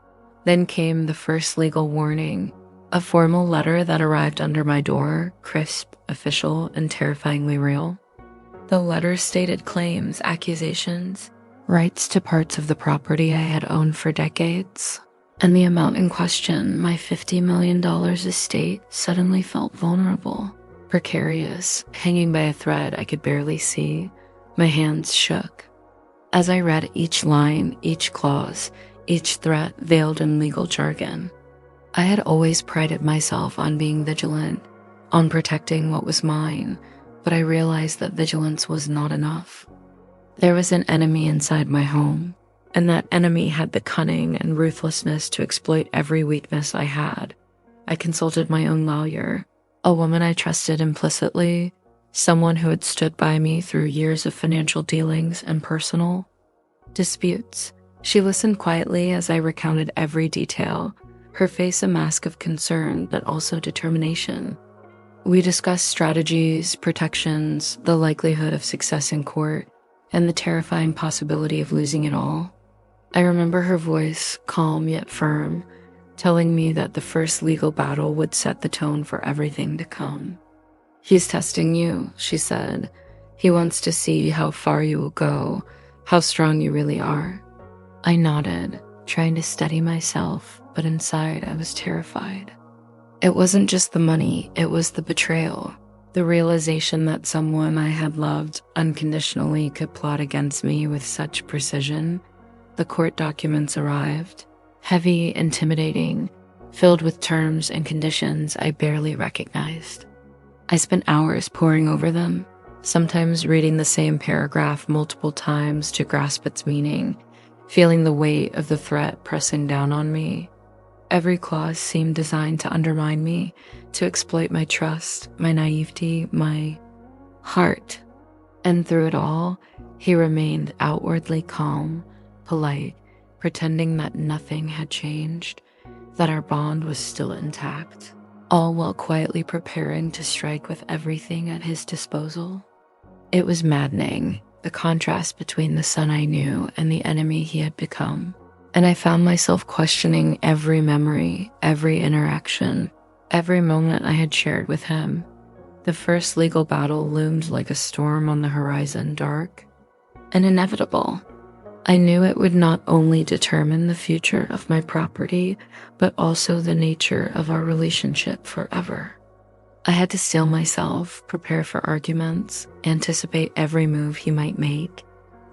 Then came the first legal warning, A formal letter that arrived under my door, crisp, official, and terrifyingly real. The letter stated claims, accusations, rights to parts of the property I had owned for decades. And the amount in question, my $50 million estate, suddenly felt vulnerable, precarious, hanging by a thread I could barely see. My hands shook. As I read each line, each clause, each threat veiled in legal jargon, I had always prided myself on being vigilant, on protecting what was mine, but I realized that vigilance was not enough. There was an enemy inside my home, and that enemy had the cunning and ruthlessness to exploit every weakness I had. I consulted my own lawyer, a woman I trusted implicitly, someone who had stood by me through years of financial dealings and personal disputes. She listened quietly as I recounted every detail, her face a mask of concern but also determination. We discussed strategies, protections, the likelihood of success in court, and the terrifying possibility of losing it all. I remember her voice, calm yet firm, telling me that the first legal battle would set the tone for everything to come. "He's testing you," she said. "He wants to see how far you will go, how strong you really are." I nodded, trying to steady myself, but inside I was terrified. It wasn't just the money, it was the betrayal. The realization that someone I had loved unconditionally could plot against me with such precision. The court documents arrived, heavy, intimidating, filled with terms and conditions I barely recognized. I spent hours poring over them, sometimes reading the same paragraph multiple times to grasp its meaning, feeling the weight of the threat pressing down on me. Every clause seemed designed to undermine me, to exploit my trust, my naivety, my heart. And through it all, he remained outwardly calm, polite, pretending that nothing had changed, that our bond was still intact, all while quietly preparing to strike with everything at his disposal. It was maddening, the contrast between the son I knew and the enemy he had become. And I found myself questioning every memory, every interaction, every moment I had shared with him. The first legal battle loomed like a storm on the horizon, dark and inevitable. I knew it would not only determine the future of my property, but also the nature of our relationship forever. I had to steel myself, prepare for arguments, anticipate every move he might make,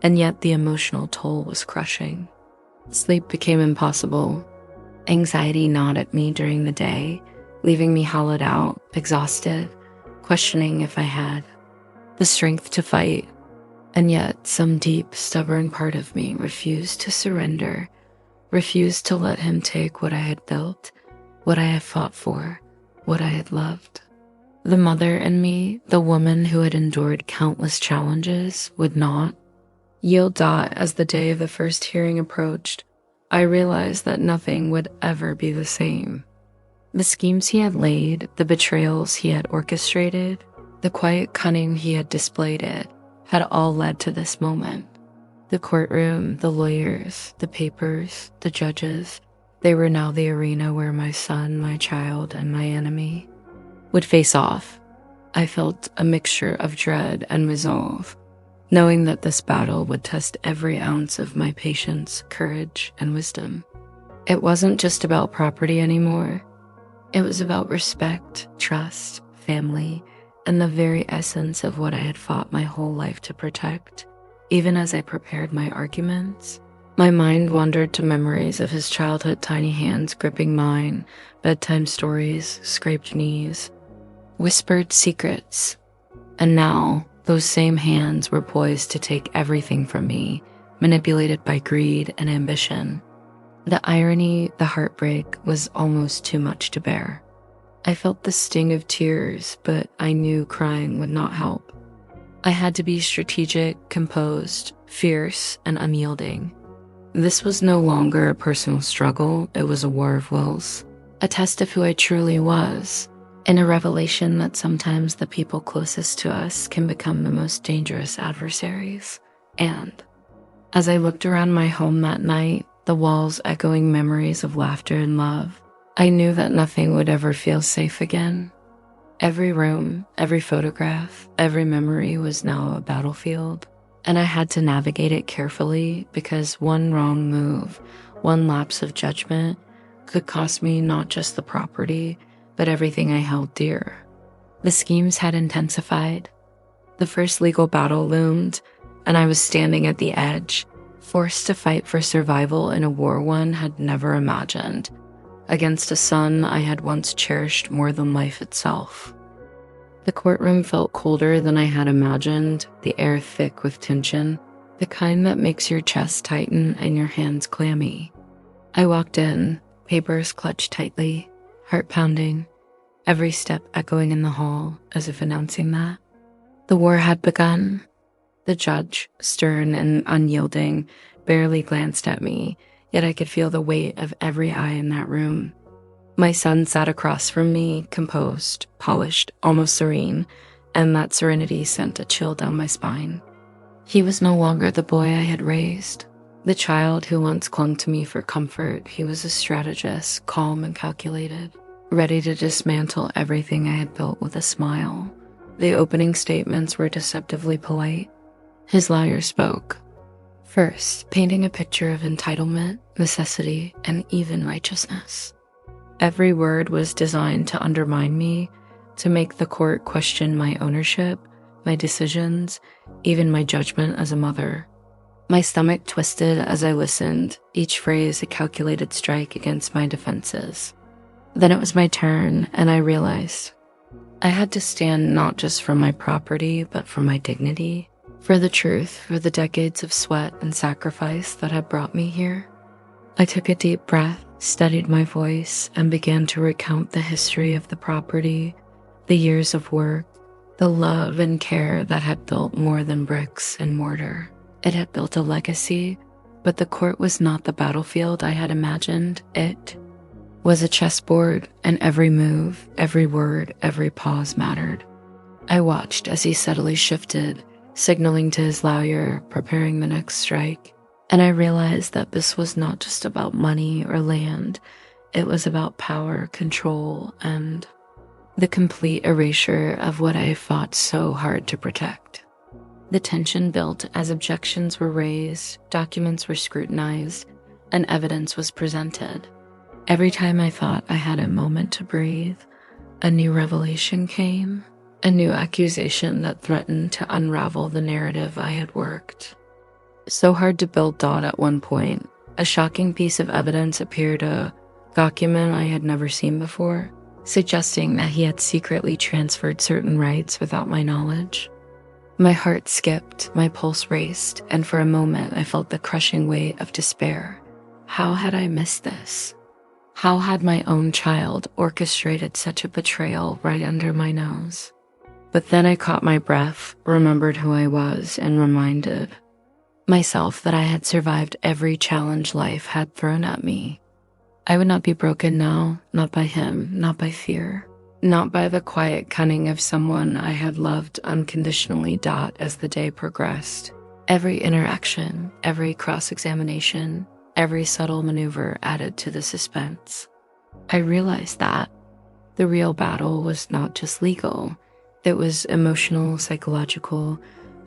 and yet the emotional toll was crushing. Sleep became impossible. Anxiety gnawed at me during the day, leaving me hollowed out, exhausted, questioning if I had the strength to fight. And yet some deep, stubborn part of me refused to surrender, refused to let him take what I had built, what I had fought for, what I had loved. The mother in me, the woman who had endured countless challenges, would not yield. As the day of the first hearing approached, I realized that nothing would ever be the same. The schemes he had laid, the betrayals he had orchestrated, the quiet cunning he had displayed had all led to this moment. The courtroom, the lawyers, the papers, the judges, they were now the arena where my son, my child, and my enemy would face off. I felt a mixture of dread and resolve, knowing that this battle would test every ounce of my patience, courage, and wisdom. It wasn't just about property anymore. It was about respect, trust, family, and the very essence of what I had fought my whole life to protect. Even as I prepared my arguments, my mind wandered to memories of his childhood tiny hands gripping mine, bedtime stories, scraped knees, whispered secrets. And now, those same hands were poised to take everything from me, manipulated by greed and ambition. The irony, the heartbreak was almost too much to bear. I felt the sting of tears, but I knew crying would not help. I had to be strategic, composed, fierce, and unyielding. This was no longer a personal struggle, it was a war of wills, a test of who I truly was, and a revelation that sometimes the people closest to us can become the most dangerous adversaries. And as I looked around my home that night, the walls echoing memories of laughter and love, I knew that nothing would ever feel safe again. Every room, every photograph, every memory was now a battlefield, and I had to navigate it carefully because one wrong move, one lapse of judgment, could cost me not just the property, but everything I held dear. The schemes had intensified. The first legal battle loomed, and I was standing at the edge, forced to fight for survival in a war one had never imagined, against a son I had once cherished more than life itself. The courtroom felt colder than I had imagined, the air thick with tension, the kind that makes your chest tighten and your hands clammy. I walked in, papers clutched tightly, heart pounding, every step echoing in the hall as if announcing that. The war had begun. The judge, stern and unyielding, barely glanced at me, yet I could feel the weight of every eye in that room. My son sat across from me, composed, polished, almost serene, and that serenity sent a chill down my spine. He was no longer the boy I had raised, the child who once clung to me for comfort. He was a strategist, calm and calculated, ready to dismantle everything I had built with a smile. The opening statements were deceptively polite. His lawyer spoke, first painting a picture of entitlement, necessity, and even righteousness. Every word was designed to undermine me, to make the court question my ownership, my decisions, even my judgment as a mother. My stomach twisted as I listened, each phrase a calculated strike against my defenses. Then it was my turn, and I realized I had to stand not just for my property, but for my dignity, for the truth, for the decades of sweat and sacrifice that had brought me here. I took a deep breath, steadied my voice, and began to recount the history of the property, the years of work, the love and care that had built more than bricks and mortar. It had built a legacy, but the court was not the battlefield I had imagined. It was a chessboard, and every move, every word, every pause mattered. I watched as he subtly shifted, signaling to his lawyer, preparing the next strike, and I realized that this was not just about money or land. It was about power, control, and the complete erasure of what I fought so hard to protect. The tension built as objections were raised, documents were scrutinized, and evidence was presented. Every time I thought I had a moment to breathe, a new revelation came, a new accusation that threatened to unravel the narrative I had worked so hard to build out at one point. A shocking piece of evidence appeared, a document I had never seen before, suggesting that he had secretly transferred certain rights without my knowledge. My heart skipped, my pulse raced, and for a moment I felt the crushing weight of despair. How had I missed this? How had my own child orchestrated such a betrayal right under my nose? But then I caught my breath, remembered who I was, and reminded myself that I had survived every challenge life had thrown at me. I would not be broken now, not by him, not by fear, not by the quiet cunning of someone I had loved unconditionally. As the day progressed, every interaction, every cross-examination, every subtle maneuver added to the suspense. I realized that the real battle was not just legal. It was emotional, psychological,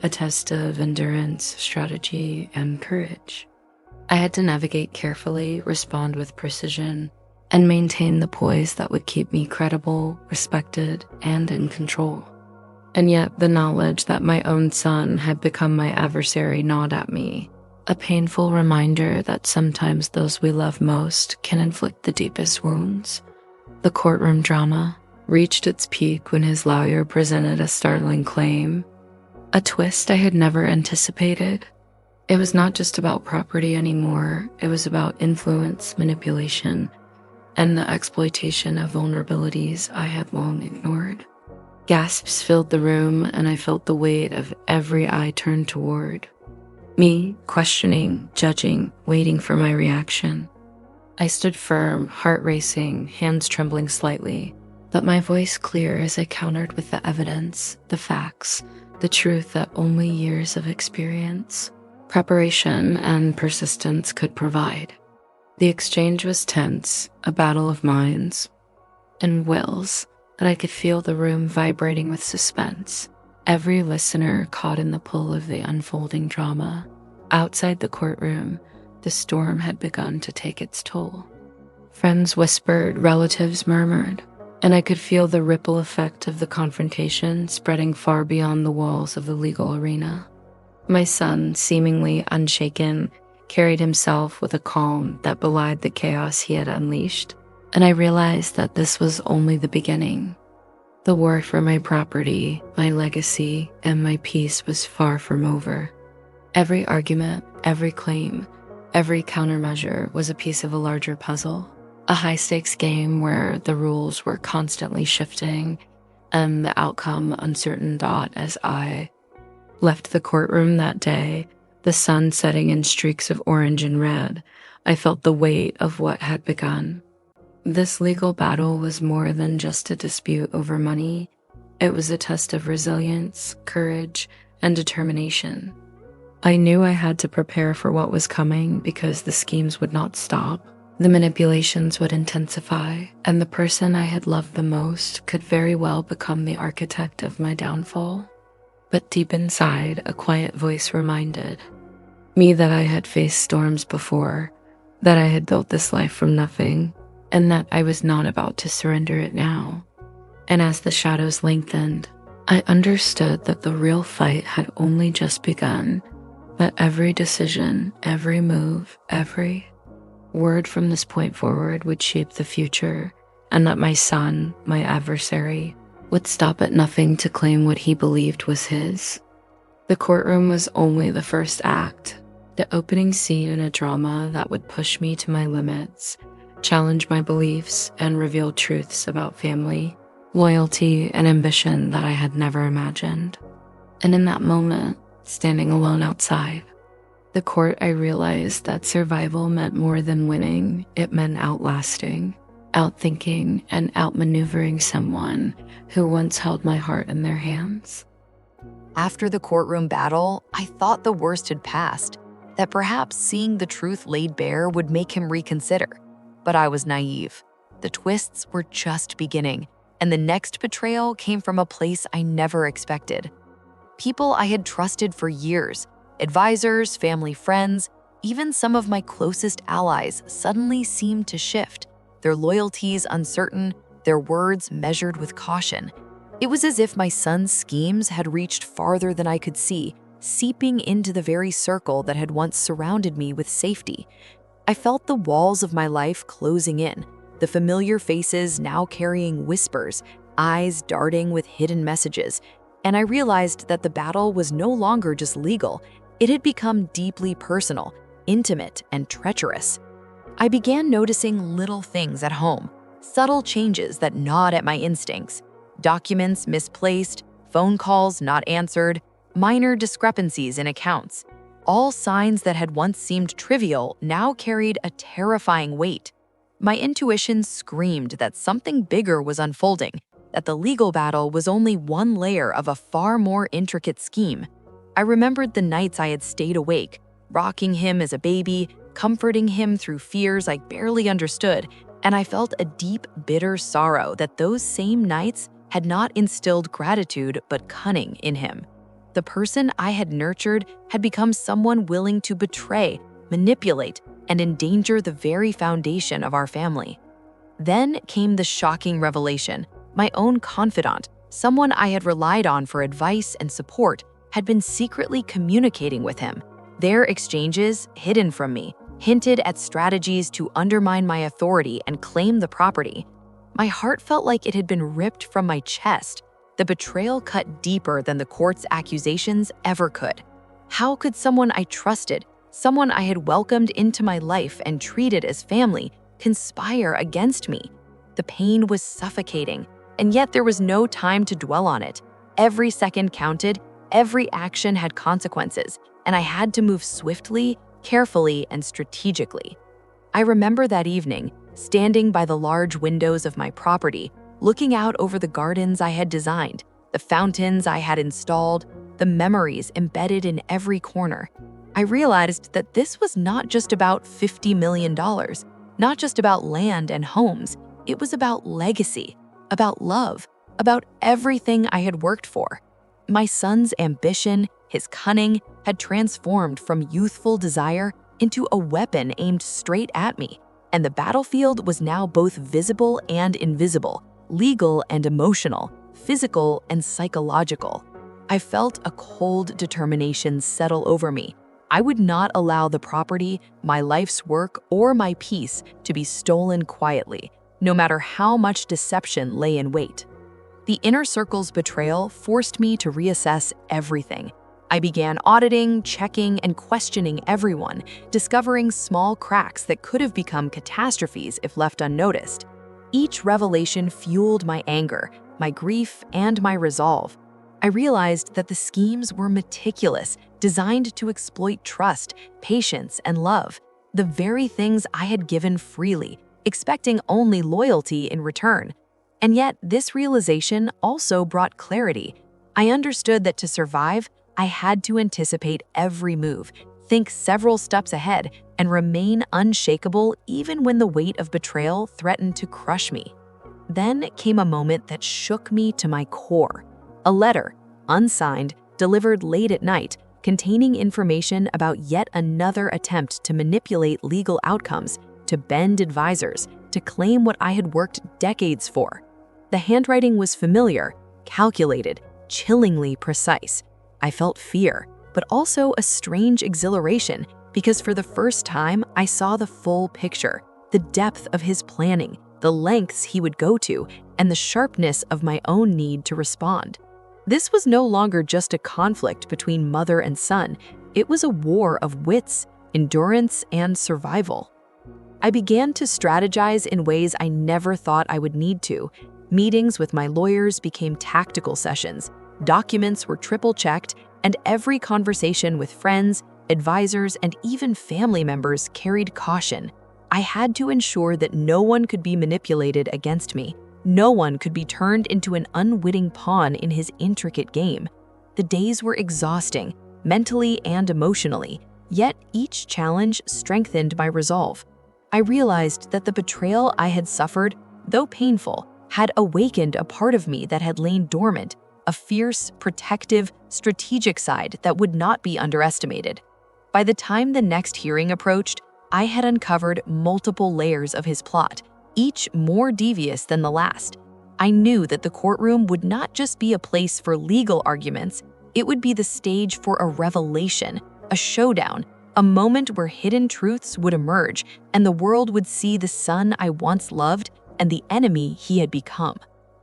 a test of endurance, strategy, and courage. I had to navigate carefully, respond with precision, and maintain the poise that would keep me credible, respected, and in control. And yet the knowledge that my own son had become my adversary gnawed at me, a painful reminder that sometimes those we love most can inflict the deepest wounds. The courtroom drama reached its peak when his lawyer presented a startling claim, a twist I had never anticipated. It was not just about property anymore. It was about influence, manipulation, and the exploitation of vulnerabilities I had long ignored. Gasps filled the room, and I felt the weight of every eye turned toward me, questioning, judging, waiting for my reaction. I stood firm, heart racing, hands trembling slightly, but my voice clear as I countered with the evidence, the facts, the truth that only years of experience, preparation, and persistence could provide. The exchange was tense, a battle of minds and wills, that I could feel the room vibrating with suspense. Every listener caught in the pull of the unfolding drama. Outside the courtroom, the storm had begun to take its toll. Friends whispered, relatives murmured, and I could feel the ripple effect of the confrontation spreading far beyond the walls of the legal arena. My son, seemingly unshaken, carried himself with a calm that belied the chaos he had unleashed, and I realized that this was only the beginning. The war for my property, my legacy, and my peace was far from over. Every argument, every claim, every countermeasure was a piece of a larger puzzle, a high-stakes game where the rules were constantly shifting and the outcome uncertain. As I left the courtroom that day, the sun setting in streaks of orange and red, I felt the weight of what had begun. This legal battle was more than just a dispute over money. It was a test of resilience, courage, and determination. I knew I had to prepare for what was coming because the schemes would not stop. The manipulations would intensify, and the person I had loved the most could very well become the architect of my downfall. But deep inside, a quiet voice reminded me that I had faced storms before, that I had built this life from nothing, and that I was not about to surrender it now. And as the shadows lengthened, I understood that the real fight had only just begun, that every decision, every move, every word from this point forward would shape the future, and that my son, my adversary, would stop at nothing to claim what he believed was his. The courtroom was only the first act, the opening scene in a drama that would push me to my limits, challenge my beliefs, and reveal truths about family, loyalty, and ambition that I had never imagined. And in that moment, standing alone outside the court, I realized that survival meant more than winning. It meant outlasting, outthinking, and outmaneuvering someone who once held my heart in their hands. After the courtroom battle, I thought the worst had passed, that perhaps seeing the truth laid bare would make him reconsider. But I was naive. The twists were just beginning, and the next betrayal came from a place I never expected. People I had trusted for years, advisors, family friends, even some of my closest allies suddenly seemed to shift, their loyalties uncertain, their words measured with caution. It was as if my son's schemes had reached farther than I could see, seeping into the very circle that had once surrounded me with safety. I felt the walls of my life closing in, the familiar faces now carrying whispers, eyes darting with hidden messages, and I realized that the battle was no longer just legal. It had become deeply personal, intimate, and treacherous. I began noticing little things at home, subtle changes that gnawed at my instincts, documents misplaced, phone calls not answered, minor discrepancies in accounts. All signs that had once seemed trivial now carried a terrifying weight. My intuition screamed that something bigger was unfolding, that the legal battle was only one layer of a far more intricate scheme. I remembered the nights I had stayed awake, rocking him as a baby, comforting him through fears I barely understood, and I felt a deep, bitter sorrow that those same nights had not instilled gratitude but cunning in him. The person I had nurtured had become someone willing to betray, manipulate, and endanger the very foundation of our family. Then came the shocking revelation. My own confidant, someone I had relied on for advice and support, had been secretly communicating with him. Their exchanges, hidden from me, hinted at strategies to undermine my authority and claim the property. My heart felt like it had been ripped from my chest. The betrayal cut deeper than the court's accusations ever could. How could someone I trusted, someone I had welcomed into my life and treated as family, conspire against me? The pain was suffocating, and yet there was no time to dwell on it. Every second counted, every action had consequences, and I had to move swiftly, carefully, and strategically. I remember that evening, standing by the large windows of my property, looking out over the gardens I had designed, the fountains I had installed, the memories embedded in every corner. I realized that this was not just about $50 million, not just about land and homes. It was about legacy, about love, about everything I had worked for. My son's ambition, his cunning, had transformed from youthful desire into a weapon aimed straight at me, and the battlefield was now both visible and invisible, legal and emotional, physical and psychological. I felt a cold determination settle over me. I would not allow the property, my life's work, or my peace to be stolen quietly, no matter how much deception lay in wait. The inner circle's betrayal forced me to reassess everything. I began auditing, checking, and questioning everyone, discovering small cracks that could have become catastrophes if left unnoticed. Each revelation fueled my anger, my grief, and my resolve. I realized that the schemes were meticulous, designed to exploit trust, patience, and love, the very things I had given freely, expecting only loyalty in return. And yet, this realization also brought clarity. I understood that to survive, I had to anticipate every move, think several steps ahead, and remain unshakable even when the weight of betrayal threatened to crush me. Then came a moment that shook me to my core. A letter, unsigned, delivered late at night, containing information about yet another attempt to manipulate legal outcomes, to bend advisors, to claim what I had worked decades for. The handwriting was familiar, calculated, chillingly precise. I felt fear, but also a strange exhilaration, because for the first time I saw the full picture, the depth of his planning, the lengths he would go to, and the sharpness of my own need to respond. This was no longer just a conflict between mother and son. It was a war of wits, endurance, and survival. I began to strategize in ways I never thought I would need to. Meetings with my lawyers became tactical sessions. Documents were triple-checked, and every conversation with friends, advisors, and even family members carried caution. I had to ensure that no one could be manipulated against me. No one could be turned into an unwitting pawn in his intricate game. The days were exhausting, mentally and emotionally, yet each challenge strengthened my resolve. I realized that the betrayal I had suffered, though painful, had awakened a part of me that had lain dormant, a fierce, protective, strategic side that would not be underestimated. By the time the next hearing approached, I had uncovered multiple layers of his plot, each more devious than the last. I knew that the courtroom would not just be a place for legal arguments, it would be the stage for a revelation, a showdown, a moment where hidden truths would emerge and the world would see the son I once loved and the enemy he had become.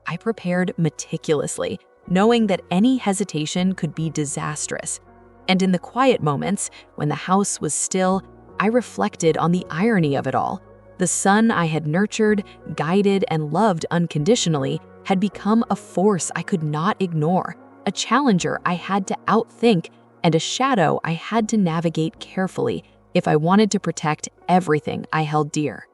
I prepared meticulously, knowing that any hesitation could be disastrous. And in the quiet moments, when the house was still, I reflected on the irony of it all. The son I had nurtured, guided, and loved unconditionally had become a force I could not ignore, a challenger I had to outthink, and a shadow I had to navigate carefully if I wanted to protect everything I held dear.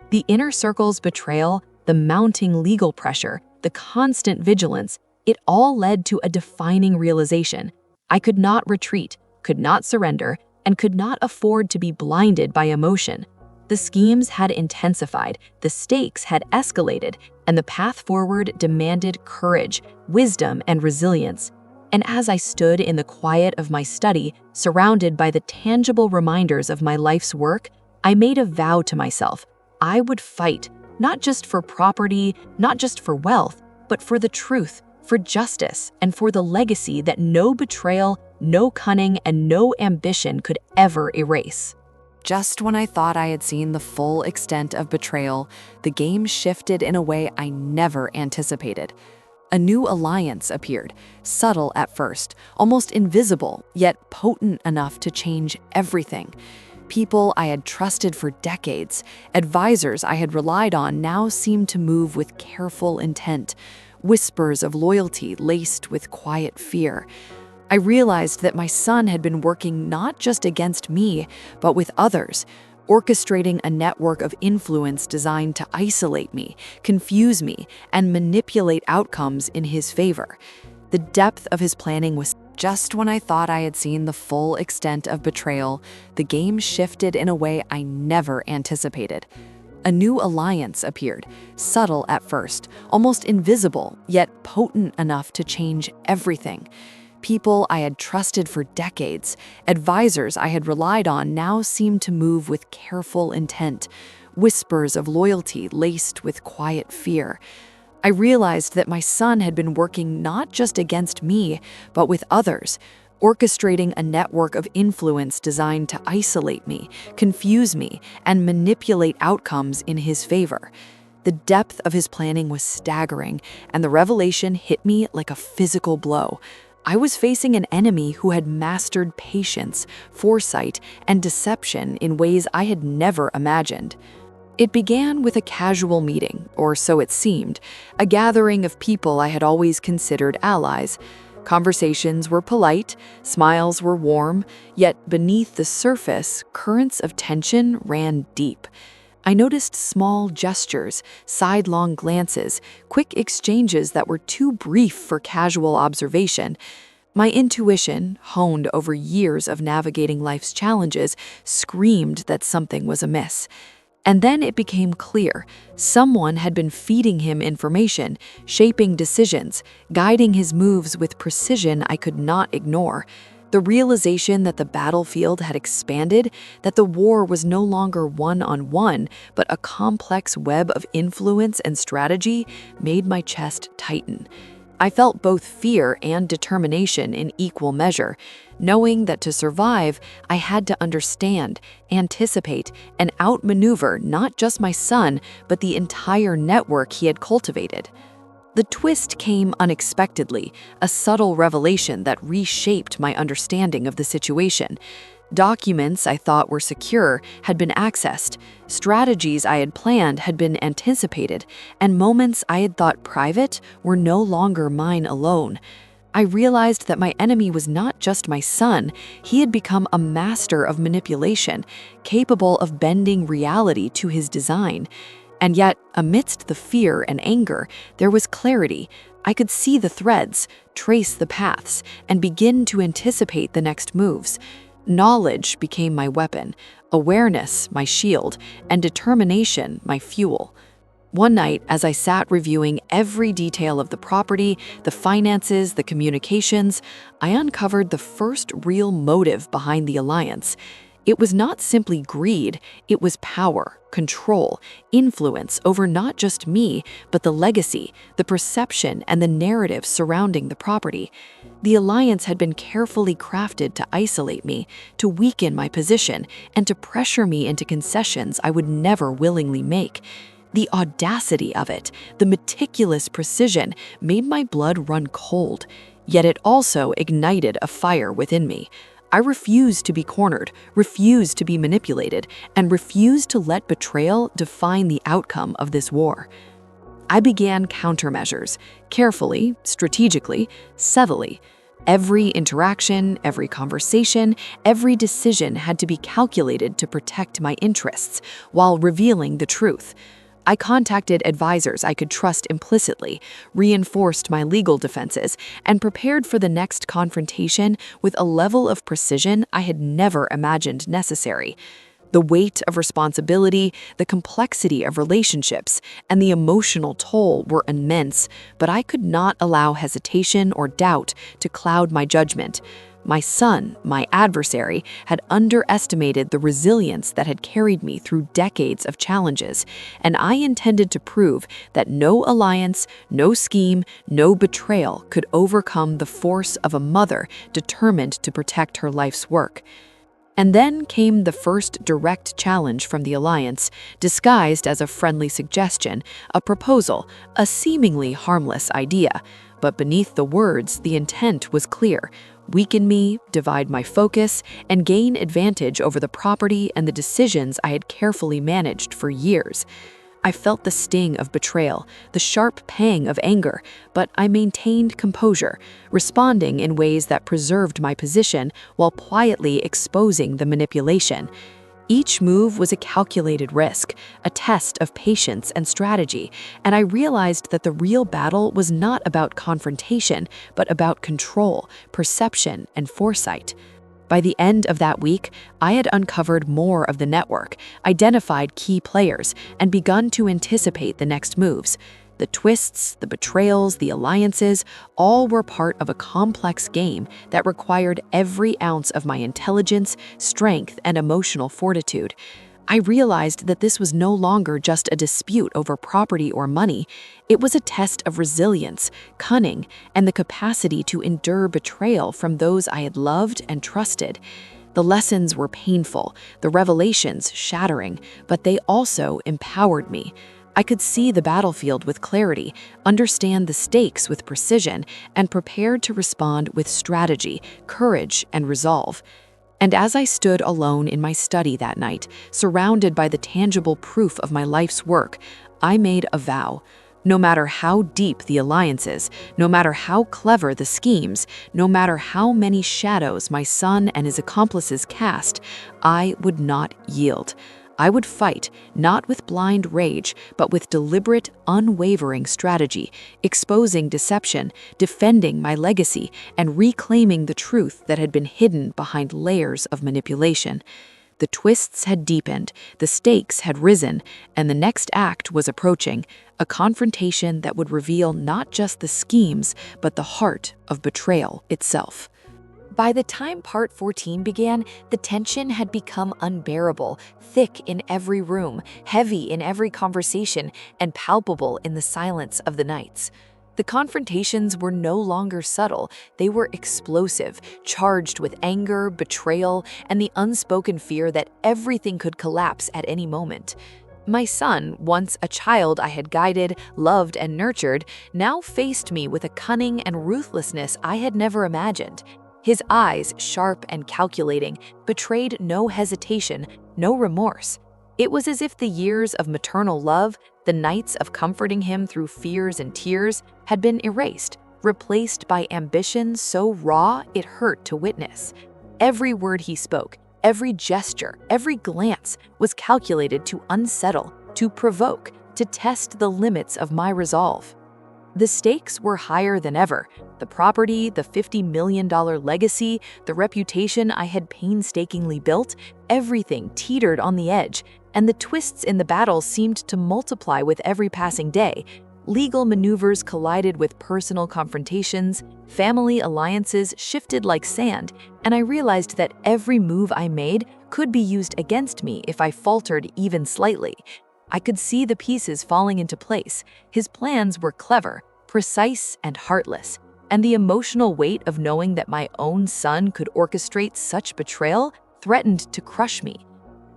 The inner circle's betrayal, the mounting legal pressure, the constant vigilance, it all led to a defining realization. I could not retreat, could not surrender, and could not afford to be blinded by emotion. The schemes had intensified, the stakes had escalated, and the path forward demanded courage, wisdom, and resilience. And as I stood in the quiet of my study, surrounded by the tangible reminders of my life's work, I made a vow to myself. I would fight, not just for property, not just for wealth, but for the truth, for justice, and for the legacy that no betrayal, no cunning, and no ambition could ever erase. Just when I thought I had seen the full extent of betrayal, the game shifted in a way I never anticipated. A new alliance appeared, subtle at first, almost invisible, yet potent enough to change everything. People I had trusted for decades, advisors I had relied on, now seemed to move with careful intent, whispers of loyalty laced with quiet fear. I realized that my son had been working not just against me, but with others, orchestrating a network of influence designed to isolate me, confuse me, and manipulate outcomes in his favor. The depth of his planning was Just when I thought I had seen the full extent of betrayal, the game shifted in a way I never anticipated. A new alliance appeared, subtle at first, almost invisible, yet potent enough to change everything. People I had trusted for decades, advisors I had relied on, now seemed to move with careful intent, whispers of loyalty laced with quiet fear. I realized that my son had been working not just against me, but with others, orchestrating a network of influence designed to isolate me, confuse me, and manipulate outcomes in his favor. The depth of his planning was staggering, and the revelation hit me like a physical blow. I was facing an enemy who had mastered patience, foresight, and deception in ways I had never imagined. It began with a casual meeting, or so it seemed, a gathering of people I had always considered allies. Conversations were polite, smiles were warm, yet beneath the surface, currents of tension ran deep. I noticed small gestures, sidelong glances, quick exchanges that were too brief for casual observation. My intuition, honed over years of navigating life's challenges, screamed that something was amiss. And then it became clear. Someone had been feeding him information, shaping decisions, guiding his moves with precision I could not ignore. The realization that the battlefield had expanded, that the war was no longer one-on-one, but a complex web of influence and strategy, made my chest tighten. I felt both fear and determination in equal measure, knowing that to survive, I had to understand, anticipate, and outmaneuver not just my son, but the entire network he had cultivated. The twist came unexpectedly, a subtle revelation that reshaped my understanding of the situation. Documents I thought were secure had been accessed, strategies I had planned had been anticipated, and moments I had thought private were no longer mine alone. I realized that my enemy was not just my son, he had become a master of manipulation, capable of bending reality to his design. And yet, amidst the fear and anger, there was clarity. I could see the threads, trace the paths, and begin to anticipate the next moves. Knowledge became my weapon, awareness my shield, and determination my fuel. One night, as I sat reviewing every detail of the property, the finances, the communications, I uncovered the first real motive behind the alliance. It was not simply greed, it was power, control, influence over not just me, but the legacy, the perception, and the narrative surrounding the property. The alliance had been carefully crafted to isolate me, to weaken my position, and to pressure me into concessions I would never willingly make. The audacity of it, the meticulous precision, made my blood run cold, yet it also ignited a fire within me. I refused to be cornered, refused to be manipulated, and refused to let betrayal define the outcome of this war. I began countermeasures, carefully, strategically, subtly. Every interaction, every conversation, every decision had to be calculated to protect my interests while revealing the truth. I contacted advisors I could trust implicitly, reinforced my legal defenses, and prepared for the next confrontation with a level of precision I had never imagined necessary. The weight of responsibility, the complexity of relationships, and the emotional toll were immense, but I could not allow hesitation or doubt to cloud my judgment. My son, my adversary, had underestimated the resilience that had carried me through decades of challenges, and I intended to prove that no alliance, no scheme, no betrayal could overcome the force of a mother determined to protect her life's work. And then came the first direct challenge from the alliance, disguised as a friendly suggestion, a proposal, a seemingly harmless idea. But beneath the words, the intent was clear: weaken me, divide my focus, and gain advantage over the property and the decisions I had carefully managed for years. I felt the sting of betrayal, the sharp pang of anger, but I maintained composure, responding in ways that preserved my position while quietly exposing the manipulation. Each move was a calculated risk, a test of patience and strategy, and I realized that the real battle was not about confrontation, but about control, perception, and foresight. By the end of that week, I had uncovered more of the network, identified key players, and begun to anticipate the next moves. The twists, the betrayals, the alliances, all were part of a complex game that required every ounce of my intelligence, strength, and emotional fortitude. I realized that this was no longer just a dispute over property or money. It was a test of resilience, cunning, and the capacity to endure betrayal from those I had loved and trusted. The lessons were painful, the revelations shattering, but they also empowered me. I could see the battlefield with clarity, understand the stakes with precision, and prepared to respond with strategy, courage, and resolve. And as I stood alone in my study that night, surrounded by the tangible proof of my life's work, I made a vow. No matter how deep the alliances, no matter how clever the schemes, no matter how many shadows my son and his accomplices cast, I would not yield. I would fight, not with blind rage, but with deliberate, unwavering strategy, exposing deception, defending my legacy, and reclaiming the truth that had been hidden behind layers of manipulation. The twists had deepened, the stakes had risen, and the next act was approaching, a confrontation that would reveal not just the schemes, but the heart of betrayal itself. By the time Part 14 began, the tension had become unbearable, thick in every room, heavy in every conversation, and palpable in the silence of the nights. The confrontations were no longer subtle, they were explosive, charged with anger, betrayal, and the unspoken fear that everything could collapse at any moment. My son, once a child I had guided, loved, and nurtured, now faced me with a cunning and ruthlessness I had never imagined. His eyes, sharp and calculating, betrayed no hesitation, no remorse. It was as if the years of maternal love, the nights of comforting him through fears and tears, had been erased, replaced by ambition so raw it hurt to witness. Every word he spoke, every gesture, every glance was calculated to unsettle, to provoke, to test the limits of my resolve. The stakes were higher than ever. The property, the $50 million legacy, the reputation I had painstakingly built, everything teetered on the edge, and the twists in the battle seemed to multiply with every passing day. Legal maneuvers collided with personal confrontations, family alliances shifted like sand, and I realized that every move I made could be used against me if I faltered even slightly. I could see the pieces falling into place. His plans were clever, precise, and heartless, and the emotional weight of knowing that my own son could orchestrate such betrayal threatened to crush me.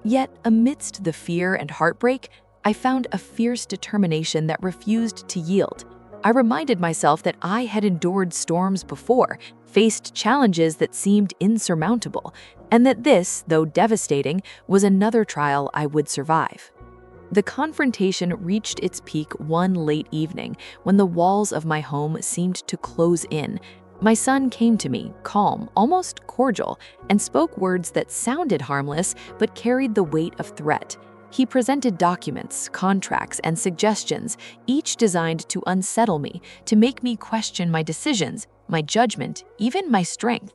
Yet, amidst the fear and heartbreak, I found a fierce determination that refused to yield. I reminded myself that I had endured storms before, faced challenges that seemed insurmountable, and that this, though devastating, was another trial I would survive. The confrontation reached its peak one late evening when the walls of my home seemed to close in. My son came to me, calm, almost cordial, and spoke words that sounded harmless but carried the weight of threat. He presented documents, contracts, and suggestions, each designed to unsettle me, to make me question my decisions, my judgment, even my strength.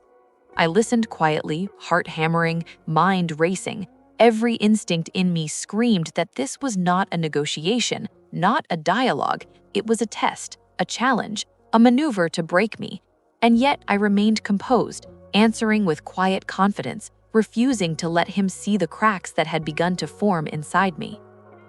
I listened quietly, heart hammering, mind racing. Every instinct in me screamed that this was not a negotiation, not a dialogue. It was a test, a challenge, a maneuver to break me. And yet I remained composed, answering with quiet confidence, refusing to let him see the cracks that had begun to form inside me.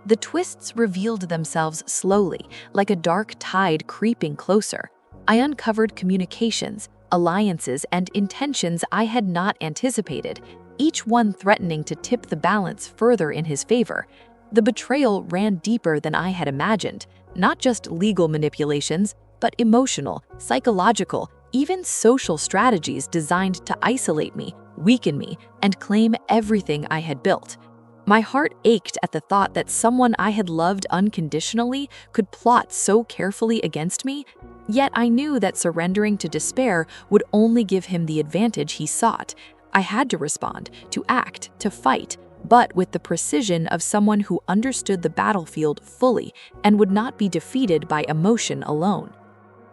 The twists revealed themselves slowly, like a dark tide creeping closer. I uncovered communications, alliances, and intentions I had not anticipated, each one threatening to tip the balance further in his favor. The betrayal ran deeper than I had imagined, not just legal manipulations, but emotional, psychological, even social strategies designed to isolate me, weaken me, and claim everything I had built. My heart ached at the thought that someone I had loved unconditionally could plot so carefully against me, yet I knew that surrendering to despair would only give him the advantage he sought. I had to respond, to act, to fight. but with the precision of someone who understood the battlefield fully and would not be defeated by emotion alone.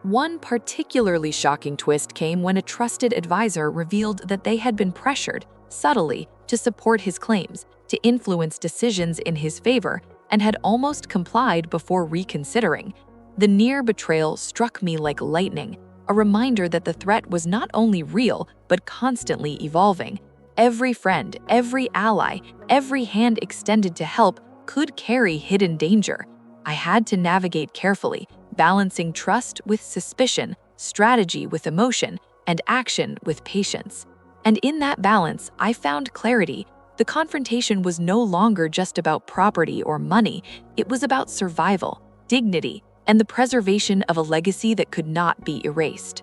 One particularly shocking twist came when a trusted advisor revealed that they had been pressured, subtly, to support his claims, to influence decisions in his favor, and had almost complied before reconsidering. The near betrayal struck me like lightning, a reminder that the threat was not only real, but constantly evolving. Every friend, every ally, every hand extended to help could carry hidden danger. I had to navigate carefully, balancing trust with suspicion, strategy with emotion, and action with patience. And in that balance, I found clarity. The confrontation was no longer just about property or money, it was about survival, dignity, and the preservation of a legacy that could not be erased.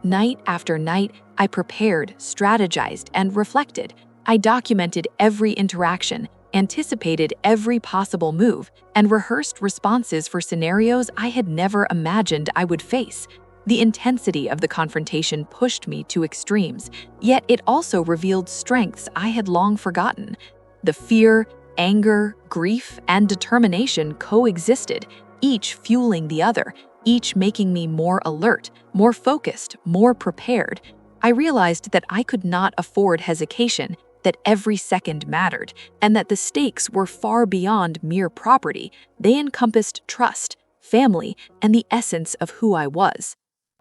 Night after night, I prepared, strategized, and reflected. I documented every interaction, anticipated every possible move, and rehearsed responses for scenarios I had never imagined I would face. The intensity of the confrontation pushed me to extremes, yet it also revealed strengths I had long forgotten. The fear, anger, grief, and determination coexisted, each fueling the other, each making me more alert, more focused, more prepared. I realized that I could not afford hesitation, that every second mattered, and that the stakes were far beyond mere property. They encompassed trust, family, and the essence of who I was.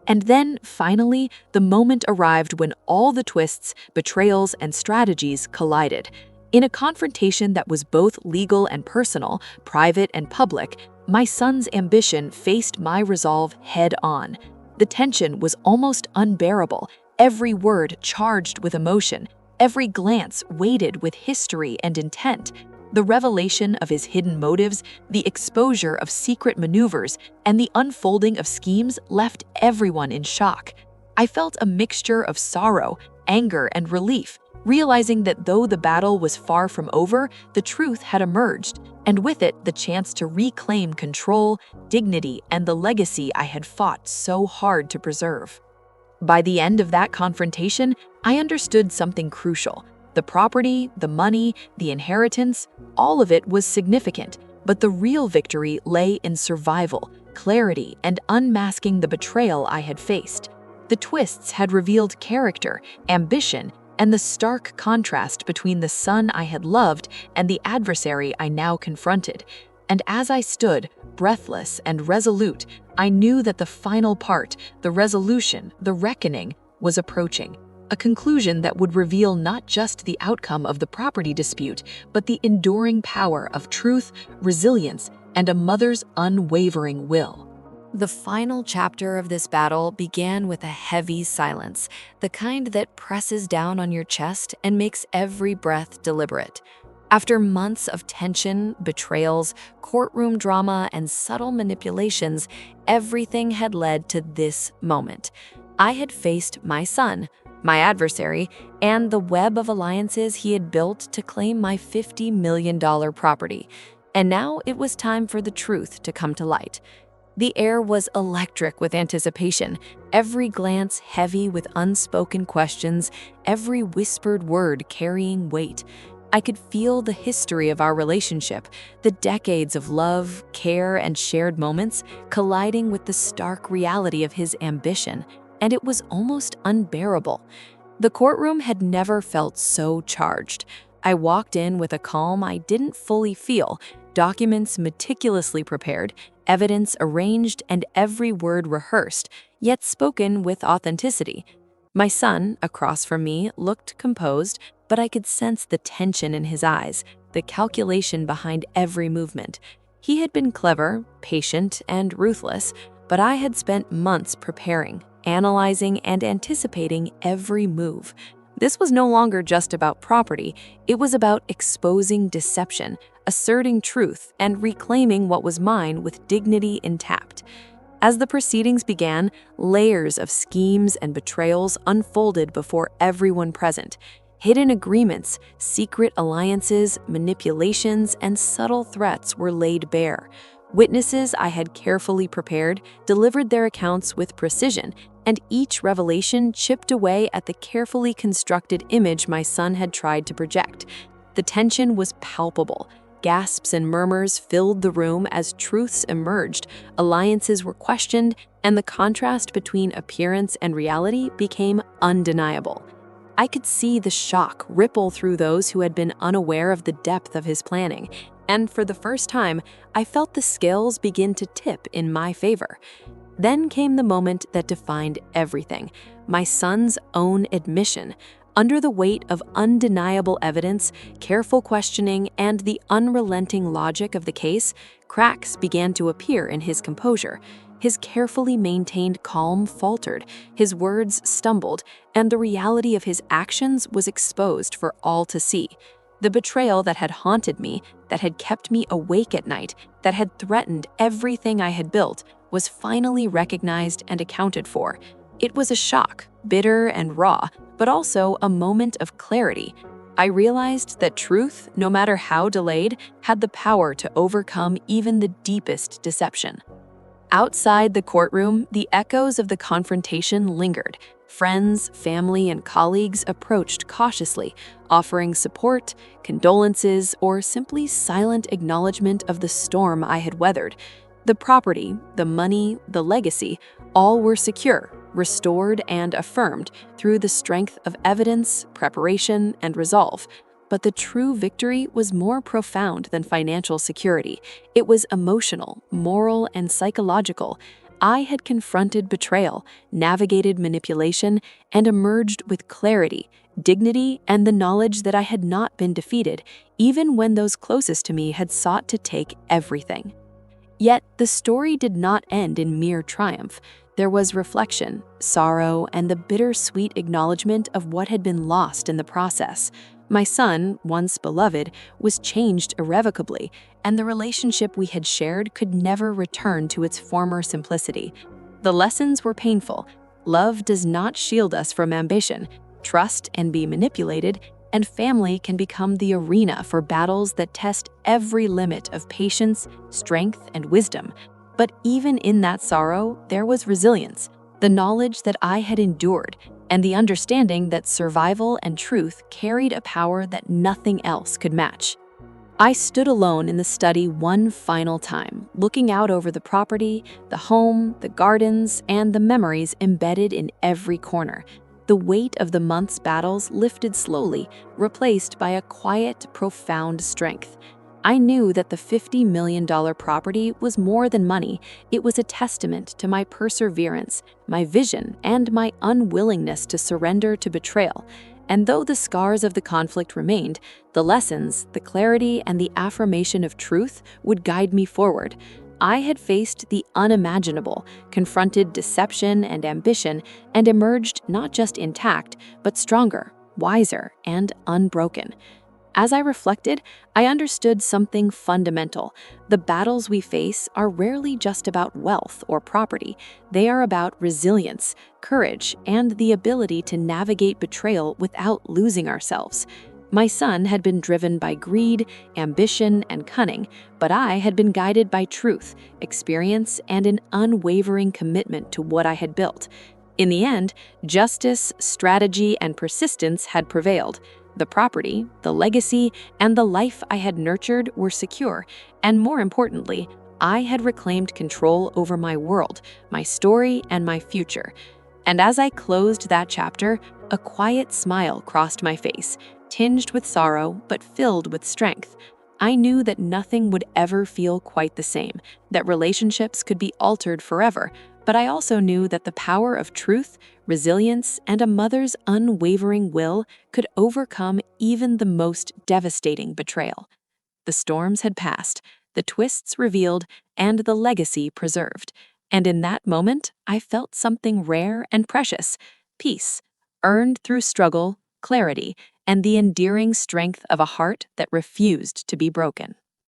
And then, finally, the moment arrived when all the twists, betrayals, and strategies collided. In a confrontation that was both legal and personal, private and public, my son's ambition faced my resolve head-on. The tension was almost unbearable, every word charged with emotion, every glance weighted with history and intent. The revelation of his hidden motives, the exposure of secret maneuvers, and the unfolding of schemes left everyone in shock. I felt a mixture of sorrow, anger, and relief, realizing that though the battle was far from over, the truth had emerged, and with it the chance to reclaim control, dignity, and the legacy I had fought so hard to preserve. By the end of that confrontation, I understood something crucial. The property, the money, the inheritance, all of it was significant, but the real victory lay in survival, clarity, and unmasking the betrayal I had faced. The twists had revealed character, ambition, and the stark contrast between the son I had loved and the adversary I now confronted. And as I stood, breathless and resolute, I knew that the final part, the resolution, the reckoning, was approaching. A conclusion that would reveal not just the outcome of the property dispute, but the enduring power of truth, resilience, and a mother's unwavering will. The final chapter of this battle began with a heavy silence, the kind that presses down on your chest and makes every breath deliberate. After months of tension, betrayals, courtroom drama, and subtle manipulations, everything had led to this moment. I had faced my son, my adversary, and the web of alliances he had built to claim my $50 million property. And now it was time for the truth to come to light. The air was electric with anticipation, every glance heavy with unspoken questions, every whispered word carrying weight. I could feel the history of our relationship, the decades of love, care, and shared moments colliding with the stark reality of his ambition, and it was almost unbearable. The courtroom had never felt so charged. I walked in with a calm I didn't fully feel, documents meticulously prepared, evidence arranged, and every word rehearsed, yet spoken with authenticity. My son, across from me, looked composed, but I could sense the tension in his eyes, the calculation behind every movement. He had been clever, patient, and ruthless, but I had spent months preparing, analyzing, and anticipating every move. This was no longer just about property, it was about exposing deception, asserting truth, and reclaiming what was mine with dignity intact. As the proceedings began, layers of schemes and betrayals unfolded before everyone present. Hidden agreements, secret alliances, manipulations, and subtle threats were laid bare. Witnesses I had carefully prepared delivered their accounts with precision, and each revelation chipped away at the carefully constructed image my son had tried to project. The tension was palpable. Gasps and murmurs filled the room as truths emerged, alliances were questioned, and the contrast between appearance and reality became undeniable. I could see the shock ripple through those who had been unaware of the depth of his planning, and for the first time, I felt the scales begin to tip in my favor. Then came the moment that defined everything, my son's own admission. Under the weight of undeniable evidence, careful questioning, and the unrelenting logic of the case, cracks began to appear in his composure. His carefully maintained calm faltered, his words stumbled, and the reality of his actions was exposed for all to see. The betrayal that had haunted me, that had kept me awake at night, that had threatened everything I had built, was finally recognized and accounted for. It was a shock, bitter and raw, but also a moment of clarity. I realized that truth, no matter how delayed, had the power to overcome even the deepest deception. Outside the courtroom, the echoes of the confrontation lingered. Friends, family, and colleagues approached cautiously, offering support, condolences, or simply silent acknowledgement of the storm I had weathered. The property, the money, the legacy, all were secure, restored, and affirmed through the strength of evidence, preparation, and resolve. But the true victory was more profound than financial security. It was emotional, moral, and psychological. I had confronted betrayal, navigated manipulation, and emerged with clarity, dignity, and the knowledge that I had not been defeated, even when those closest to me had sought to take everything. Yet the story did not end in mere triumph. There was reflection, sorrow, and the bittersweet acknowledgement of what had been lost in the process. My son, once beloved, was changed irrevocably, and the relationship we had shared could never return to its former simplicity. The lessons were painful. Love does not shield us from ambition. Trust can be manipulated, and family can become the arena for battles that test every limit of patience, strength, and wisdom. But even in that sorrow, there was resilience, the knowledge that I had endured, and the understanding that survival and truth carried a power that nothing else could match. I stood alone in the study one final time, looking out over the property, the home, the gardens, and the memories embedded in every corner. The weight of the month's battles lifted slowly, replaced by a quiet, profound strength. I knew that the $50 million property was more than money. It was a testament to my perseverance, my vision, and my unwillingness to surrender to betrayal. And though the scars of the conflict remained, the lessons, the clarity, and the affirmation of truth would guide me forward. I had faced the unimaginable, confronted deception and ambition, and emerged not just intact, but stronger, wiser, and unbroken. As I reflected, I understood something fundamental. The battles we face are rarely just about wealth or property. They are about resilience, courage, and the ability to navigate betrayal without losing ourselves. My son had been driven by greed, ambition, and cunning, but I had been guided by truth, experience, and an unwavering commitment to what I had built. In the end, justice, strategy, and persistence had prevailed. The property, the legacy, and the life I had nurtured were secure, and more importantly, I had reclaimed control over my world, my story, and my future. And as I closed that chapter, a quiet smile crossed my face, tinged with sorrow but filled with strength. I knew that nothing would ever feel quite the same, that relationships could be altered forever, but I also knew that the power of truth, resilience, and a mother's unwavering will could overcome even the most devastating betrayal. The storms had passed, the twists revealed, and the legacy preserved. And in that moment, I felt something rare and precious: peace, earned through struggle, clarity, and the endearing strength of a heart that refused to be broken.